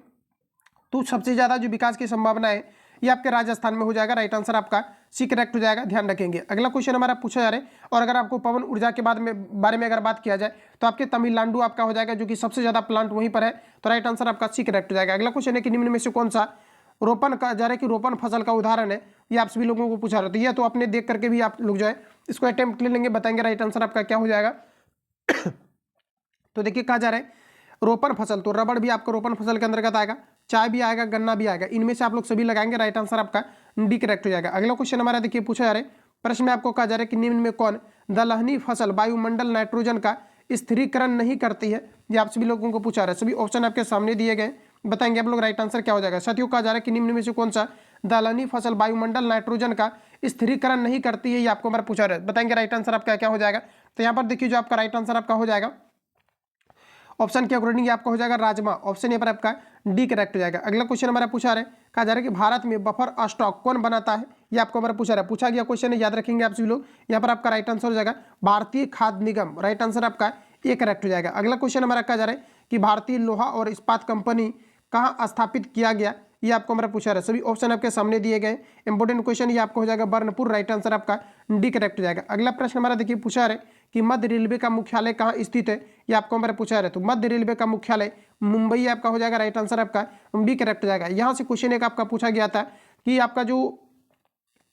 तो सबसे ज्यादा जो विकास की संभावना है ये आपके राजस्थान में हो जाएगा, राइट आंसर आपका सी करेक्ट हो जाएगा, ध्यान रखेंगे। अगला क्वेश्चन हमारा पूछा जा रहा है, और अगर आपको पवन ऊर्जा के बारे में अगर बात किया जाए तो आपके तमिलनाडु आपका हो जाएगा, जो कि सबसे ज्यादा प्लांट वहीं पर है, तो राइट आंसर आपका सी करेक्ट हो जाएगा। अगला क्वेश्चन है कि निम्न में से कौन सा रोपण का जा रहा है कि रोपण फसल का उदाहरण है ये आप सभी लोगों को पूछा रहा है। तो ये तो अपने देख करके भी आप लोग जो है इसको अटेम्प्ट ले लेंगे, बताएंगे राइट आंसर आपका क्या हो जाएगा। तो देखिए कहा जा रहा है रोपण फसल, तो रबड़ भी आपका रोपण फसल के अंतर्गत आएगा, चाय भी आएगा, गन्ना भी आएगा, इनमें से आप लोग सभी लगाएंगे, राइट आंसर आपका डी करेक्ट हो जाएगा। अगला क्वेश्चन हमारा देखिए पूछा जा रहा है, प्रश्न में आपको कहा जा रहा है कि निम्न में कौन दलहनी फसल वायुमंडल नाइट्रोजन का स्थिरीकरण नहीं करती है, ये आप सभी लोगों को पूछा रहा है। सभी ऑप्शन आपके सामने दिए गए, बताएंगे आप लोग राइट आंसर क्या हो जाएगा। साथियों कहा जा रहा है कि निम्न में से कौन सा दलहनी फसल वायुमंडल नाइट्रोजन का स्थिरीकरण नहीं करती है, ये आपको हमारा पूछा रहा है, बताएंगे राइट आंसर आपका क्या हो जाएगा। तो यहाँ पर देखिए जो आपका राइट आंसर आपका हो जाएगा ऑप्शन के अकॉर्डिंग आपका हो जाएगा राजमा, ऑप्शन यहाँ पर आपका डी करेक्ट हो जाएगा। अगला क्वेश्चन हमारा पूछा रहा है, कहा जा रहा है कि भारत में बफर स्टॉक कौन बनाता है, ये आपको हमारा पूछा रहा है, पूछा गया क्वेश्चन है, याद रखेंगे आप सभी लोग। यहाँ पर आपका राइट आंसर हो जाएगा भारतीय खाद्य निगम, राइट आंसर आपका ये करेक्ट हो जाएगा। अगला क्वेश्चन हमारा कहा जा रहा है कि भारतीय लोहा और इस्पात कंपनी कहाँ स्थापित किया गया, ये आपको हमारा पूछा रहा है। सभी ऑप्शन आपके सामने दिए गए, इंपॉर्टेंट क्वेश्चन ये आपको हो जाएगा बर्नपुर, राइट आंसर आपका डी करेक्ट हो जाएगा। अगला प्रश्न हमारा देखिए पूछा रहा है कि मध्य रेलवे का मुख्यालय कहाँ स्थित है, ये आपको हमारा पूछा रहा है। तो मध्य रेलवे का मुख्यालय मुंबई आपका हो जाएगा, राइट आंसर आपका डी करेक्ट हो जाएगा। यहाँ से क्वेश्चन एक आपका पूछा गया था कि आपका जो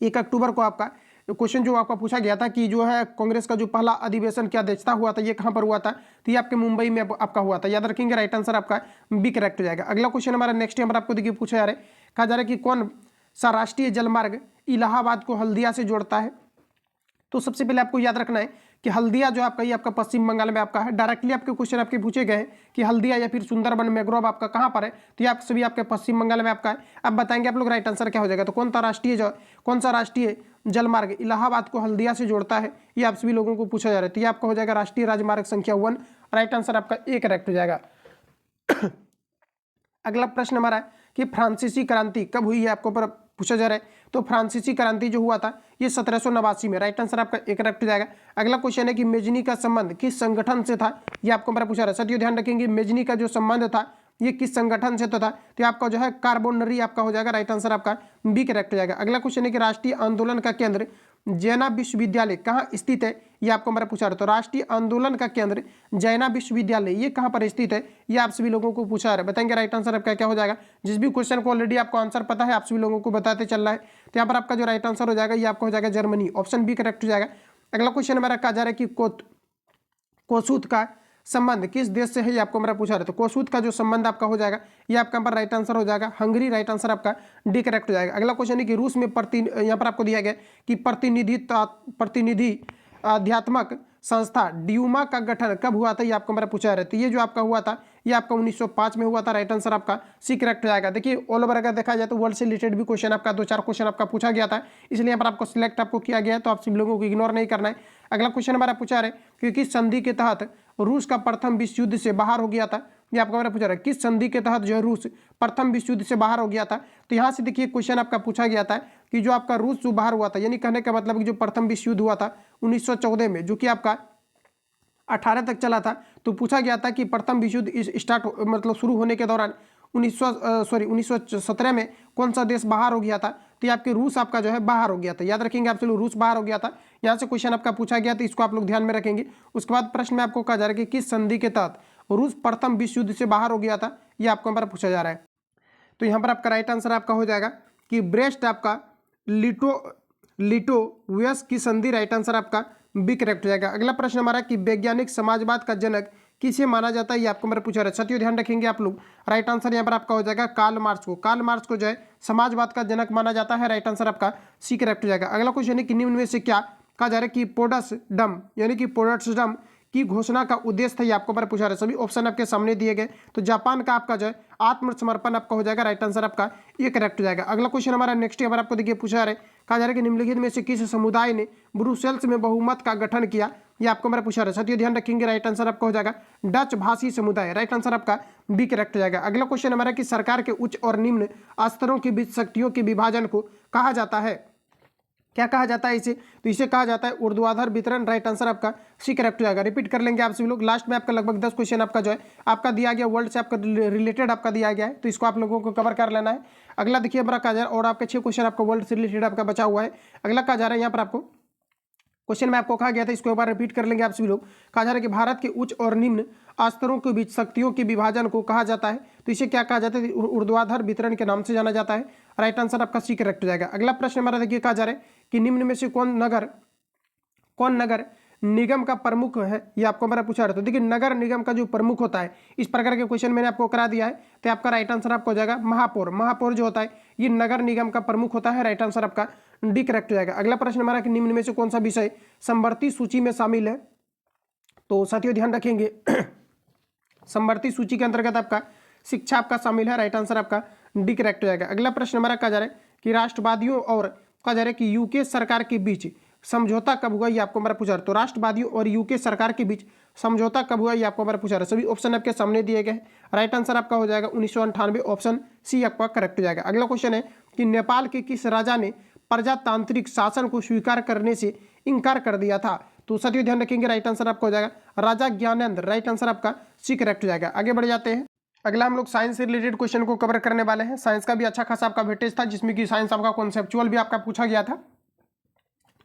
1 अक्टूबर को आपका क्वेश्चन जो आपका पूछा गया था कि जो है कांग्रेस का जो पहला अधिवेशन की अध्यक्षता हुआ था ये कहाँ पर हुआ था, तो ये आपके मुंबई में आपका हुआ था, याद रखेंगे, राइट आंसर आपका बी करेक्ट हो जाएगा। अगला क्वेश्चन हमारा नेक्स्ट नंबर आपको देखिए पूछा जा रहा है, कहा जा रहा है कि कौन सा राष्ट्रीय जलमार्ग इलाहाबाद को हल्दिया से जोड़ता है। तो सबसे पहले आपको याद रखना है कि हल्दिया जो आपका ये आपका पश्चिम बंगाल में आपका है। डायरेक्टली आपके क्वेश्चन आपके पूछे गए हैं कि हल्दिया या फिर सुंदरबन मैंग्रोव आपका कहाँ पर है, तो ये आप सभी आपके पश्चिम बंगाल में आपका है। अब बताएंगे आप लोग राइट आंसर क्या हो जाएगा। तो कौन सा राष्ट्रीय जलमार्ग इलाहाबाद को हल्दिया से जोड़ता है, ये आप सभी लोगों को पूछा जा रहा है। तो ये आपका हो जाएगा राष्ट्रीय राजमार्ग संख्या 1, राइट आंसर आपका ए करेक्ट हो जाएगा। अगला प्रश्न हमारा है कि फ्रांसीसी क्रांति कब हुई है, आपको पूछा जा रहा है। तो फ्रांसीसी क्रांति जो हुआ था ये 1789 में, राइट आंसर आपका एक करेक्ट हो जाएगा। अगला क्वेश्चन है कि मेजनी का संबंध किस संगठन से था, ये आपको हमारा पूछा रहा है। साथियों ध्यान रखेंगे मेजनी का जो संबंध था ये किस संगठन से तो था, तो आपका जो है कार्बोनरी आपका हो जाएगा, राइट आंसर आपका बी करेक्ट हो जाएगा। अगला क्वेश्चन है कि राष्ट्रीय आंदोलन का केंद्र जैना विश्वविद्यालय कहाँ स्थित है, ये आपको हमारा पूछा रहा है। तो राष्ट्रीय आंदोलन का केंद्र जैना विश्वविद्यालय ये कहाँ पर स्थित है, ये आप सभी लोगों को पूछा रहा है, बताएंगे राइट आंसर आपका क्या हो जाएगा। जिस भी क्वेश्चन को ऑलरेडी आपको आंसर पता है आप सभी लोगों को बताते चल रहा है। तो यहाँ पर आपका जो राइट आंसर हो जाएगा ये आपका हो जाएगा जर्मनी, ऑप्शन बी करेक्ट हो जाएगा। अगला क्वेश्चन हमारा कहा जा रहा है कि कोसूत का संबंध किस देश से है, ये आपको हमारा पूछा रहा है। तो कोसूत का जो संबंध आपका हो जाएगा ये आपका पर राइट आंसर हो जाएगा हंगरी, राइट आंसर आपका डी करेक्ट हो जाएगा। अगला क्वेश्चन है कि रूस में यहाँ पर आपको दिया गया कि प्रतिनिधि अध्यात्मक संस्था ड्यूमा का गठन कब हुआ था, ये आपको हमारा पूछा रहा है। तो ये जो आपका हुआ था ये आपका 1905 में हुआ था, राइट आंसर आपका सी करेक्ट हो जाएगा। देखिए ऑल ओवर अगर देखा जाए तो वर्ल्ड से रिलेटेड भी क्वेश्चन आपका 2-4 क्वेश्चन आपका पूछा गया था, इसलिए यहाँ पर आपको सिलेक्ट आपको किया गया है, तो आप सभी लोगों को इग्नोर नहीं करना है। अगला क्वेश्चन हमारा पूछा रहे कि किस संधि के तहत रूस का प्रथम विश्व युद्ध से बाहर हो गया था, ये आपको हमारा पूछा रहा है किस संधि के तहत जो है रूस प्रथम विश्व युद्ध से बाहर हो गया था। तो यहाँ से देखिए क्वेश्चन आपका पूछा गया था कि जो आपका रूस जो बाहर हुआ था, यानी कहने का मतलब कि जो प्रथम विश्व युद्ध हुआ था 1914 में, जो कि आपका 18 तक चला था, तो पूछा गया था कि प्रथम विश्व युद्ध स्टार्ट मतलब शुरू होने के दौरान 1917 में कौन सा देश बाहर हो गया था, तो ये आपके रूस आपका जो है बाहर हो गया था, याद रखेंगे आप लोग रूस बाहर हो गया था। यहाँ से क्वेश्चन आपका पूछा गया, तो इसको आप लोग ध्यान में रखेंगे। उसके बाद प्रश्न में आपको कहा जा रहा है कि किस संधि के तहत रूस प्रथम विश्व युद्ध से बाहर हो गया था, ये आपको हमारा पूछा जा रहा है। तो यहाँ पर आपका राइट आंसर आपका हो जाएगा कि ब्रेस्ट आपका लिटोवियस की संधि, राइट आंसर आपका बी करेक्ट हो जाएगा। अगला प्रश्न हमारा कि वैज्ञानिक समाजवाद का जनक किसे माना जाता है, ये आपको मेरा पूछा रहा है। साथियों ध्यान रखेंगे आप लोग, राइट आंसर यहाँ पर आपका हो जाएगा कार्ल मार्क्स को। कार्ल मार्क्स को जो है समाजवाद का जनक माना जाता है, राइट आंसर आपका सी करेक्ट हो जाएगा। अगला क्वेश्चन है कि निम्न में से क्या कहा जा रहा है कि पोट्सडम यानी कि पोट्सडम की घोषणा का उद्देश्य था, ये आपको पर पूछा रहा है। सभी ऑप्शन आपके सामने दिए गए। तो जापान का आपका जो है आत्मसमर्पण आपका हो जाएगा, राइट आंसर आपका ये करेक्ट हो जाएगा। अगला क्वेश्चन हमारा नेक्स्ट हमारा आपको देखिए पूछा रहा है, कहा जा रहा है कि निम्नलिखित में से किस समुदाय ने ब्रुसेल्स में बहुमत का गठन किया, ये आपको मेरा पूछा रहा है। साथियों ध्यान रखेंगे, राइट आंसर आपका हो जाएगा डच भाषी समुदाय, राइट आंसर आपका बी करेक्ट हो जाएगा। अगला क्वेश्चन हमारा कि सरकार के उच्च और निम्न स्तरों के बीच शक्तियों के विभाजन को कहा जाता है, क्या कहा जाता है इसे, तो इसे कहा जाता है ऊर्ध्वाधर वितरण, राइट आंसर आपका सी करेक्ट हो जाएगा। रिपीट कर लेंगे आप सभी लोग, लास्ट में आपका लगभग 10 क्वेश्चन आपका जो है आपका दिया गया वर्ल्ड से आपका रिलेटेड आपका दिया गया है, तो इसको आप लोगों को कवर कर लेना है। अगला देखिए हमारा कहा जा रहा है और आपके 6 क्वेश्चन आपका वर्ल्ड से रिलेटेड आपका बचा हुआ है। अगला कहा जा रहा है यहाँ पर आपको क्वेश्चन में आपको कहा गया था, इसको एक बार रिपीट कर लेंगे आप सभी लोग। कहा जा रहा है कि भारत के उच्च और निम्न स्तरों के बीच शक्तियों के विभाजन को कहा जाता है, तो इसे क्या कहा जाता है, ऊर्ध्वाधर वितरण के नाम से जाना जाता है, राइट आंसर आपका सी करेक्ट हो जाएगा। अगला प्रश्न हमारा देखिए कहा जा रहा है कि निम्न में से कौन नगर निगम का प्रमुख है, ये आपको हमारा पूछा रहा। तो देखिए नगर निगम का जो प्रमुख होता है, इस प्रकार के क्वेश्चन मैंने आपको करा दिया है, तो आपका राइट आंसर आपको हो जाएगा महापौर। महापौर जो होता है ये नगर निगम का प्रमुख होता है, राइट आंसर आपका डी करेक्ट हो जाएगा। अगला प्रश्न हमारा कि निम्न में से कौन सा विषय समवर्ती सूची में शामिल है, तो साथियों ध्यान रखेंगे समवर्ती सूची के अंतर्गत आपका शिक्षा आपका शामिल है, राइट आंसर आपका डी करेक्ट हो जाएगा। अगला प्रश्न हमारा कहा जा रहा है कि राष्ट्रवादियों और कहा जा रहा है कि यूके सरकार के बीच समझौता कब हुआ, ये आपको हमारा पूछा रहा है। तो राष्ट्रवादियों और यूके सरकार के बीच समझौता कब हुआ, ये आपको हमारा पूछा रहा है। सभी ऑप्शन आपके सामने दिए गए हैं, राइट आंसर आपका हो जाएगा 1998, ऑप्शन सी आपका करेक्ट हो जाएगा। अगला क्वेश्चन है कि नेपाल के किस राजा ने प्रजातांत्रिक शासन को स्वीकार करने से इनकार कर दिया था, तो साथियों ध्यान रखेंगे राइट आंसर आपका हो जाएगा राजा ज्ञानेंद्र, राइट आंसर आपका सी करेक्ट हो जाएगा। आगे बढ़ जाते हैं। अगला हम लोग साइंस से रिलेटेड क्वेश्चन को कवर करने वाले हैं। साइंस का भी अच्छा खासा आपका वेटेज था, जिसमें कि साइंस आपका कॉन्सेप्चुअल भी आपका पूछा गया था,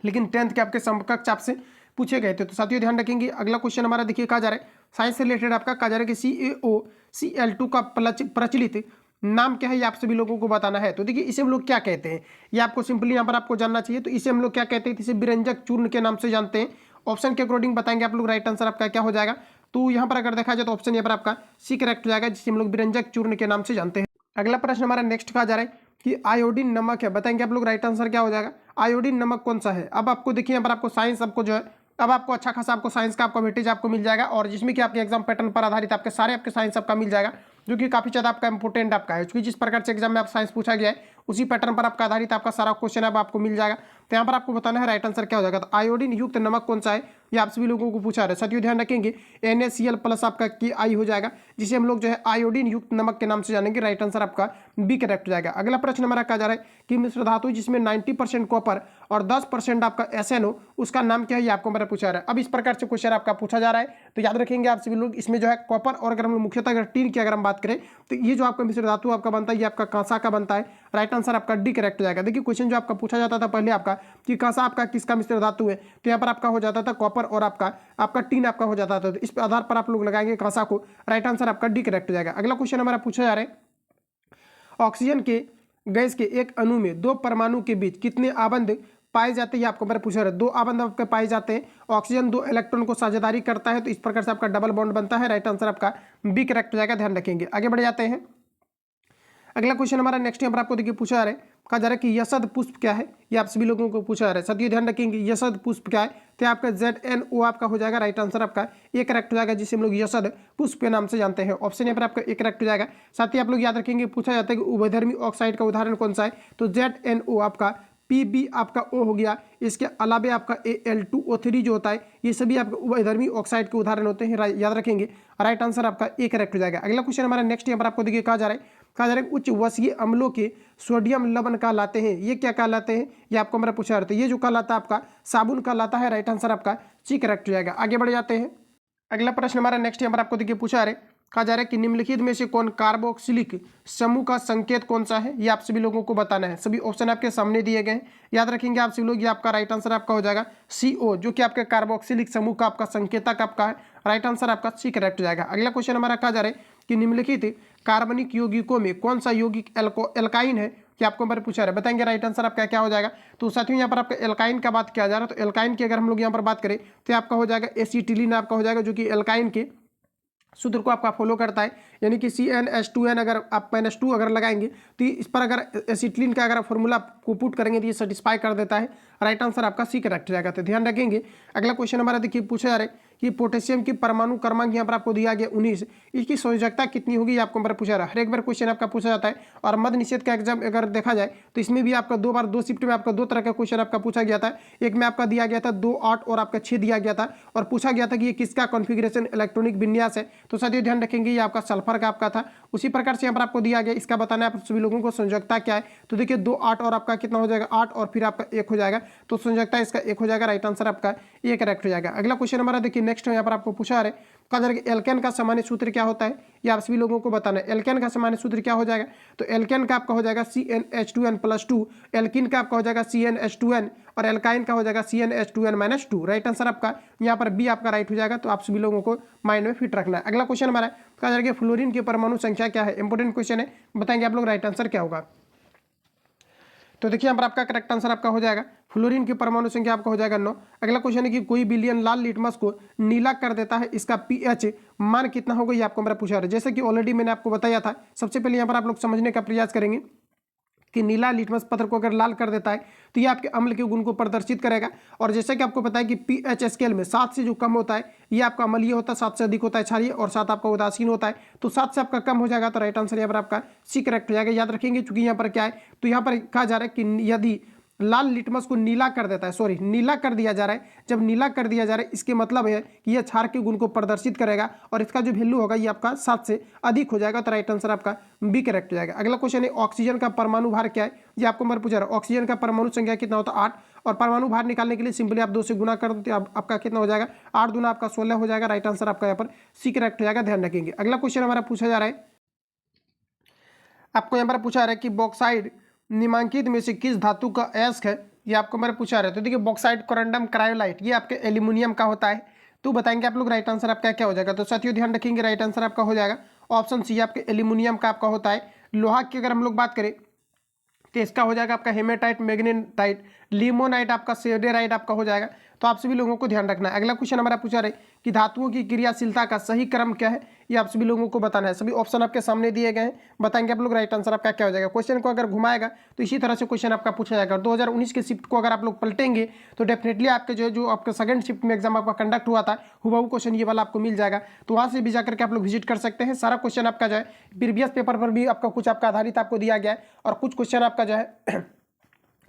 लेकिन 10th के आपके समकक्ष आपसे पूछे गए थे। तो साथियों ध्यान रखेंगे। अगला क्वेश्चन हमारा देखिए कहा जा रहा है साइंस से रिलेटेड आपका कहा जा रहा है कि CaOCl2 का प्रचलित नाम क्या है, ये आप सभी लोगों को बताना है। तो देखिए इसे हम लोग क्या कहते हैं, ये आपको सिंपली यहाँ पर आपको जानना चाहिए। तो इसे हम लोग क्या कहते हैं, इसे विरंजक चूर्ण के नाम से जानते हैं। ऑप्शन के अकॉर्डिंग बताएंगे आप लोग, राइट आंसर आपका क्या हो जाएगा। तो यहाँ पर अगर देखा जाए तो ऑप्शन यहाँ पर आपका सी करेक्ट हो जाएगा, जिसे हम लोग विरंजक चूर्ण के नाम से जानते हैं। अगला प्रश्न हमारा नेक्स्ट कहा जा रहा है कि आयोडीन नमक है, बताएंगे आप लोग राइट आंसर क्या हो जाएगा। आयोडीन नमक कौन सा है। अब आपको देखिए यहाँ पर आपको साइंस आपको जो है, अब आपको अच्छा खासा आपको साइंस का आपका वेटेज आपको मिल जाएगा, और जिसमें कि आपके एग्जाम पैटर्न पर आधारित आपके सारे आपके साइंस आपका मिल जाएगा, जो कि काफी ज्यादा आपका इंपोर्टेंट आपका है, क्योंकि जिस प्रकार से एग्जाम में आप साइंस पूछा गया है उसी पैटर्न पर आपका आधारित आपका सारा क्वेश्चन अब आपको मिल जाएगा। तो यहाँ पर आपको बताना है राइट आंसर क्या हो जाएगा। तो आयोडीन युक्त नमक कौन सा है, ये आप सभी लोगों को पूछा रहा है। साथियों ध्यान रखेंगे NaCl+ आपका KI हो जाएगा, जिसे हम लोग जो है आयोडीन युक्त नमक के नाम से जानेंगे, राइट आंसर आपका बी करेक्ट हो जाएगा। अगला प्रश्न हमारा कहा जा रहा है कि मिश्र धातु जिसमें 90% कॉपर और 10% आपका SN हो, उसका नाम क्या है, ये आपको हमारा पूछा रहा है। अब इस प्रकार से क्वेश्चन आपका पूछा जा रहा है, तो याद रखेंगे आप सभी लोग, इसमें जो है कॉपर और अगर हम मुख्यतः अगर टीन की अगर हम बात करें तो ये जो आपका मिश्र धातु आपका बनता है ये आपका कांसा का बनता है, राइट आंसर आपका डी करेक्ट हो जाएगा। देखिए क्वेश्चन जो आपका पूछा जाता था पहले आपका कि कांसा आपका किसका मिश्र धातु है, तो यहाँ पर आपका हो जाता था कॉपर और आपका टीन आपका हो जाता था। तो इस आधार पर आप लोग लगाएंगे कांसा को, राइट आंसर आपका डी करेक्ट हो जाएगा। अगला क्वेश्चन हमारा पूछा जा रहा है ऑक्सीजन के गैस के एक अणु में 2 परमाणु के बीच कितने आबंध पाए जाते हैं, आपको मेरा पूछा रहा है। 2 आबंध आपके पाए जाते हैं। ऑक्सीजन 2 इलेक्ट्रॉन को साझेदारी करता है, तो इस प्रकार से आपका डबल बॉन्ड बनता है, राइट आंसर आपका बी करेक्ट हो जाएगा, ध्यान रखेंगे। आगे बढ़ जाते हैं। अगला क्वेश्चन हमारा नेक्स्ट यहाँ पर आपको देखिए पूछा जा रहा है, कहा जा रहा है कि यशद पुष्प क्या है, ये आप सभी लोगों को पूछा जा रहा है। साथियों ध्यान रखेंगे यशद पुष्प क्या है, तो आपका ZNO आपका हो जाएगा, राइट आंसर आपका ए करेक्ट हो जाएगा, जिसे हम लोग यशद पुष्प के नाम से जानते हैं। ऑप्शन यहाँ पर आपका ए करेक्ट हो जाएगा। साथ ही आप लोग याद रखेंगे पूछा जाता है कि उभयधर्मी ऑक्साइड का उदाहरण कौन सा है, तो ZNO आपका PB आपका O हो गया। इसके अलावे आपका Al2O3 जो होता है, ये सभी आपके उभयधर्मी ऑक्साइड के उदाहरण होते हैं, याद रखेंगे, राइट आंसर आपका ए करेक्ट हो जाएगा। अगला क्वेश्चन हमारा नेक्स्ट यहाँ पर आपको देखिए कहा जा रहा है उच्च वसीय अम्लों के सोडियम लवण कहलाते हैं, ये क्या कहलाते हैं, ये आपको मेरा पूछा रहा था। ये जो कहलाता है आपका साबुन कहलाता है, राइट आंसर आपका सी करेक्ट हो जाएगा। आगे बढ़ जाते हैं। अगला प्रश्न हमारा नेक्स्ट यहाँ पर आपको देखिए पूछा जा रहा है, कहा जा रहा है कि निम्नलिखित में से कौन कार्बोक्सिलिक समूह का संकेत कौन सा है, ये आप सभी लोगों को बताना है। सभी ऑप्शन आपके सामने दिए गए हैं, याद रखेंगे आप सभी लोग, ये आपका राइट आंसर आपका हो जाएगा CO, जो कि आपके कार्बोक्सिलिक समूह का आपका संकेतक आपका है, राइट आंसर आपका सी करेक्ट हो जाएगा। अगला क्वेश्चन हमारा कहा जा रहा है कि निम्नलिखित कार्बनिक यौगिकों में कौन सा यौगिक एल्काइन है, कि आपको हमारे पूछा रहा है, बताएंगे राइट आंसर आपका क्या हो जाएगा। तो साथियों यहाँ पर आपका एल्काइन का बात किया जा रहा है, तो एल्काइन की अगर हम लोग यहाँ पर बात करें तो आपका हो जाएगा एसिटिलीन आपका हो जाएगा, जो कि एल्काइन के सूत्र को आपका फॉलो करता है, यानी कि CnH2n अगर आप -2 अगर लगाएंगे तो इस पर अगर एसिटिलीन का अगर फॉर्मूला को पुट करेंगे तो ये सेटिस्फाई कर देता है, राइट आंसर आपका सी करेक्ट हो जाएगा। तो ध्यान रखेंगे। अगला क्वेश्चन हमारा देखिए पूछा जा रहा है कि पोटेशियम की परमाणु क्रमांक यहाँ पर आपको दिया गया 19, इसकी संयोजकता कितनी होगी, आपको हमारा पूछा रहा है। हर एक बार क्वेश्चन आपका पूछा जाता है, और मध्य निषेध का एग्जाम अगर देखा जाए तो इसमें भी आपका 2 बार 2 शिफ्ट में आपका 2 तरह का क्वेश्चन आपका पूछा गया था। एक में आपका दिया गया था 2, 8 और आपका 6 दिया गया था, और पूछा गया था कि ये किसका कॉन्फिगरेशन इलेक्ट्रॉनिक विन्यास है। तो साथियों ध्यान रखेंगे ये आपका सल्फर का आपका था। उसी प्रकार से यहाँ पर आपको दिया गया, इसका बताना है आप सभी लोगों को संयोजकता क्या है। तो देखिए 2, 8 और आपका कितना हो जाएगा 8 और फिर आपका 1 हो जाएगा, तो संयोजकता इसका 1 हो जाएगा, राइट आंसर आपका ये करेक्ट हो जाएगा। अगला क्वेश्चन हमारा देखिए नेक्स्ट यहाँ पर आपको पूछा है, कहा जा रहा है एल्केन का सामान्य सूत्र क्या होता है, ये आप सभी लोगों को बताना है। एल्केन का सामान्य सूत्र क्या हो जाएगा, तो एल्केन का आपका हो जाएगा CnH2n+2, एल्किन का आपका हो जाएगा CnH2n, और एल्काइन का हो जाएगा CnH2n-2, राइट आंसर आपका यहाँ पर बी आपका राइट हो जाएगा। तो आप सभी लोगों को माइंड में फिट रखना है। अगला क्वेश्चन हमारा कहा जा रहा है फ्लोरीन की परमाणु संख्या क्या है, इंपॉर्टेंट क्वेश्चन है, बताएंगे आप लोग राइट आंसर क्या होगा। तो देखिए यहाँ पर आपका करेक्ट आंसर आपका हो जाएगा फ्लोरीन की परमाणु संख्या आपका हो जाएगा 9। अगला क्वेश्चन है कि कोई बिलियन लाल लिटमस को नीला कर देता है, इसका पीएच मान कितना होगा, ये आपको मेरा पूछा रहा है। जैसे कि ऑलरेडी मैंने आपको बताया था, सबसे पहले यहाँ पर आप लोग समझने का प्रयास करेंगे कि नीला लिटमस पत्र को अगर लाल कर देता है तो ये आपके अम्ल के गुण को प्रदर्शित करेगा। और जैसे कि आपको पता है कि पीएच स्केल में 7 से जो कम होता है ये आपका अम्लीय होता है, 7 से अधिक होता है क्षारीय, और 7 आपका उदासीन होता है। तो 7 से आपका कम हो जाएगा, तो राइट आंसर यहाँ पर आपका सी करेक्ट हो जाएगा। याद रखेंगे, चूंकि यहाँ पर क्या है, तो यहाँ पर कहा जा रहा है कि यदि लाल लिटमस को नीला कर देता है, सॉरी नीला कर दिया जा रहा है, जब नीला कर दिया जा रहा है इसके मतलब है कि यह क्षार के गुण को प्रदर्शित करेगा और इसका जो वैल्यू होगा ये आपका 7 से अधिक हो जाएगा। तो राइट आंसर आपका बी करेक्ट हो जाएगा। अगला क्वेश्चन है ऑक्सीजन का परमाणु भार क्या है, ये आपको मैं पूछा रहा है। ऑक्सीजन का परमाणु संख्या कितना होता है 8, और परमाणु भार निकालने के लिए सिंपली आप 2 से गुना कर दो, आपका कितना हो जाएगा 8 दूना आपका 16 हो जाएगा। राइट आंसर आपका यहाँ पर सी करेक्ट हो जाएगा, ध्यान रखेंगे। अगला क्वेश्चन हमारा पूछा जा रहा है, आपको यहाँ पर पूछा रहा है कि बॉक्साइड निम्नलिखित में से किस धातु का अयस्क है, ये आपको मेरे पूछा रहे। तो देखिए बॉक्साइड, कोरंडम, क्रायोलाइट ये आपके एल्यूमिनियम का होता है। तो बताएंगे आप लोग राइट आंसर आपका क्या हो जाएगा। तो साथियों ध्यान रखेंगे, राइट आंसर आपका हो जाएगा ऑप्शन सी, आपके एल्यूमिनियम का आपका होता है। लोहा की अगर हम लोग बात करें तो इसका हो जाएगा आपका हेमेटाइट, मैग्नेटाइट, लिमोनाइट, आपका सेडेराइट आपका हो जाएगा। तो आप सभी लोगों को ध्यान रखना है। अगला क्वेश्चन हमारा पूछा रहे कि धातुओं की क्रियाशीलता का सही क्रम क्या है, ये आप सभी लोगों को बताना है। सभी ऑप्शन आपके सामने दिए गए हैं, बताएंगे आप लोग राइट आंसर आपका क्या हो जाएगा। क्वेश्चन को अगर घुमाएगा तो इसी तरह से क्वेश्चन आपका पूछा जाएगा। 2019 के शिफ्ट को अगर आप लोग पलटेंगे तो डेफिनेटली आपके जो आपका सेकंड शिफ्ट में एग्जाम आपका कंडक्ट हुआ था हुबहू क्वेश्चन ये वाला आपको मिल जाएगा। तो वहाँ से भी जाकर के आप लोग विजिट कर सकते हैं। सारा क्वेश्चन आपका जो है प्रीवियस पेपर पर भी आपका कुछ आपका आधारित आपको दिया गया है, और कुछ क्वेश्चन आपका जो है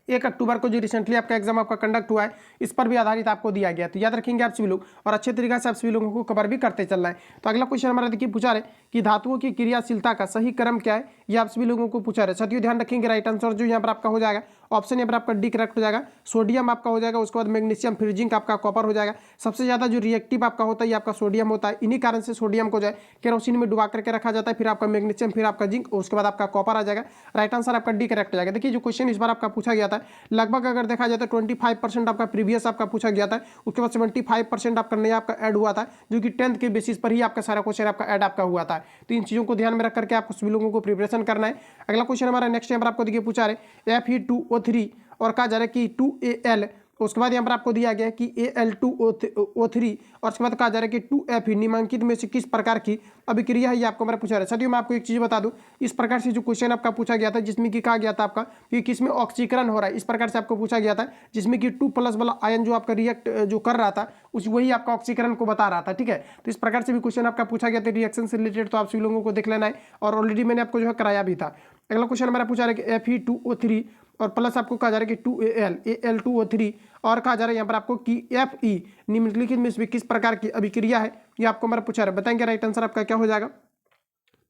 1 अक्टूबर को जो रिसेंटली आपका एग्जाम आपका कंडक्ट हुआ है इस पर भी आधारित आपको दिया गया। तो याद रखेंगे आप सभी लोग, और अच्छे तरीके से आप सभी लोगों को कवर भी करते चलना है। तो अगला क्वेश्चन हमारा देखिए पूछा रहे कि धातुओं की क्रियाशीलता का सही क्रम क्या है, ये आप सभी लोगों को पूछा रहे। साथियों ध्यान रखेंगे, राइट आंसर जो यहाँ पर आपका हो जाएगा ऑप्शन यहाँ पर आपका डी करेक्ट हो जाएगा। सोडियम आपका हो जाएगा, उसके बाद मैग्नीशियम, फिर जिंक, आपका कॉपर हो जाएगा। सबसे ज्यादा जो रिएक्टिव आपका होता है ये आपका सोडियम होता है। इन्हीं कारण से सोडियम को जो है केरोसिन में डुबा करके रखा जाता है, फिर आपका मैग्नीशियम, फिर आपका जिंक, उसके बाद आपका कॉपर आ जाएगा। राइट आंसर आपका डी करेक्ट हो जाएगा। देखिए जो क्वेश्चन इस बार आपका पूछा गया था लगभग अगर देखा जाए तो 25% आपका प्रीवियस आपका पूछा गया था, उसके बाद 75% आपका नया आपका ऐड हुआ था, जो कि 10th के बेसिस पर ही आपका सारा क्वेश्चन आपका ऐड आपका हुआ था। तो इन चीजों को ध्यान में रख करके आपको सभी लोगों को प्रिपरेशन करना है। अगला क्वेश्चन हमारा नेक्स्ट यहाँ पर आपको देखिए पूछा रहे Fe2O3 और कहा जा रहा है कि 2Al, उसके बाद यहाँ पर आपको दिया गया है कि Al2O3 और उसके बाद कहा जा रहा है कि 2Fe निम्नलिखित में से किस प्रकार की अभिक्रिया है, ये आपको मेरा पूछा रहा है। साथियों मैं आपको एक चीज बता दूं, इस प्रकार से जो क्वेश्चन आपका पूछा गया था जिसमें कि कहा गया था आपका कि किसमें ऑक्सीकरण हो रहा है, इस प्रकार से आपको पूछा गया था जिसमें कि 2+ वाला आयन जो आपका रिएक्ट जो कर रहा था उस वही आपका ऑक्सीकरण को बता रहा था। ठीक है, तो इस प्रकार से भी क्वेश्चन आपका पूछा गया था रिएक्शन से रिलेटेड, तो आप सभी लोगों को देख लेना है, और ऑलरेडी मैंने आपको जो है कराया भी था। अगला क्वेश्चन हमारा पूछा रहा है कि Fe2O3 और प्लस आपको कहा जा रहा है कि 2Al, Al2O3 और कहा जा रहा है यहाँ पर आपको कि Fe निम्नलिखित में से किस प्रकार की अभिक्रिया है, ये आपको हमारा पूछा रहा है। बताएंगे राइट आंसर आपका क्या हो जाएगा।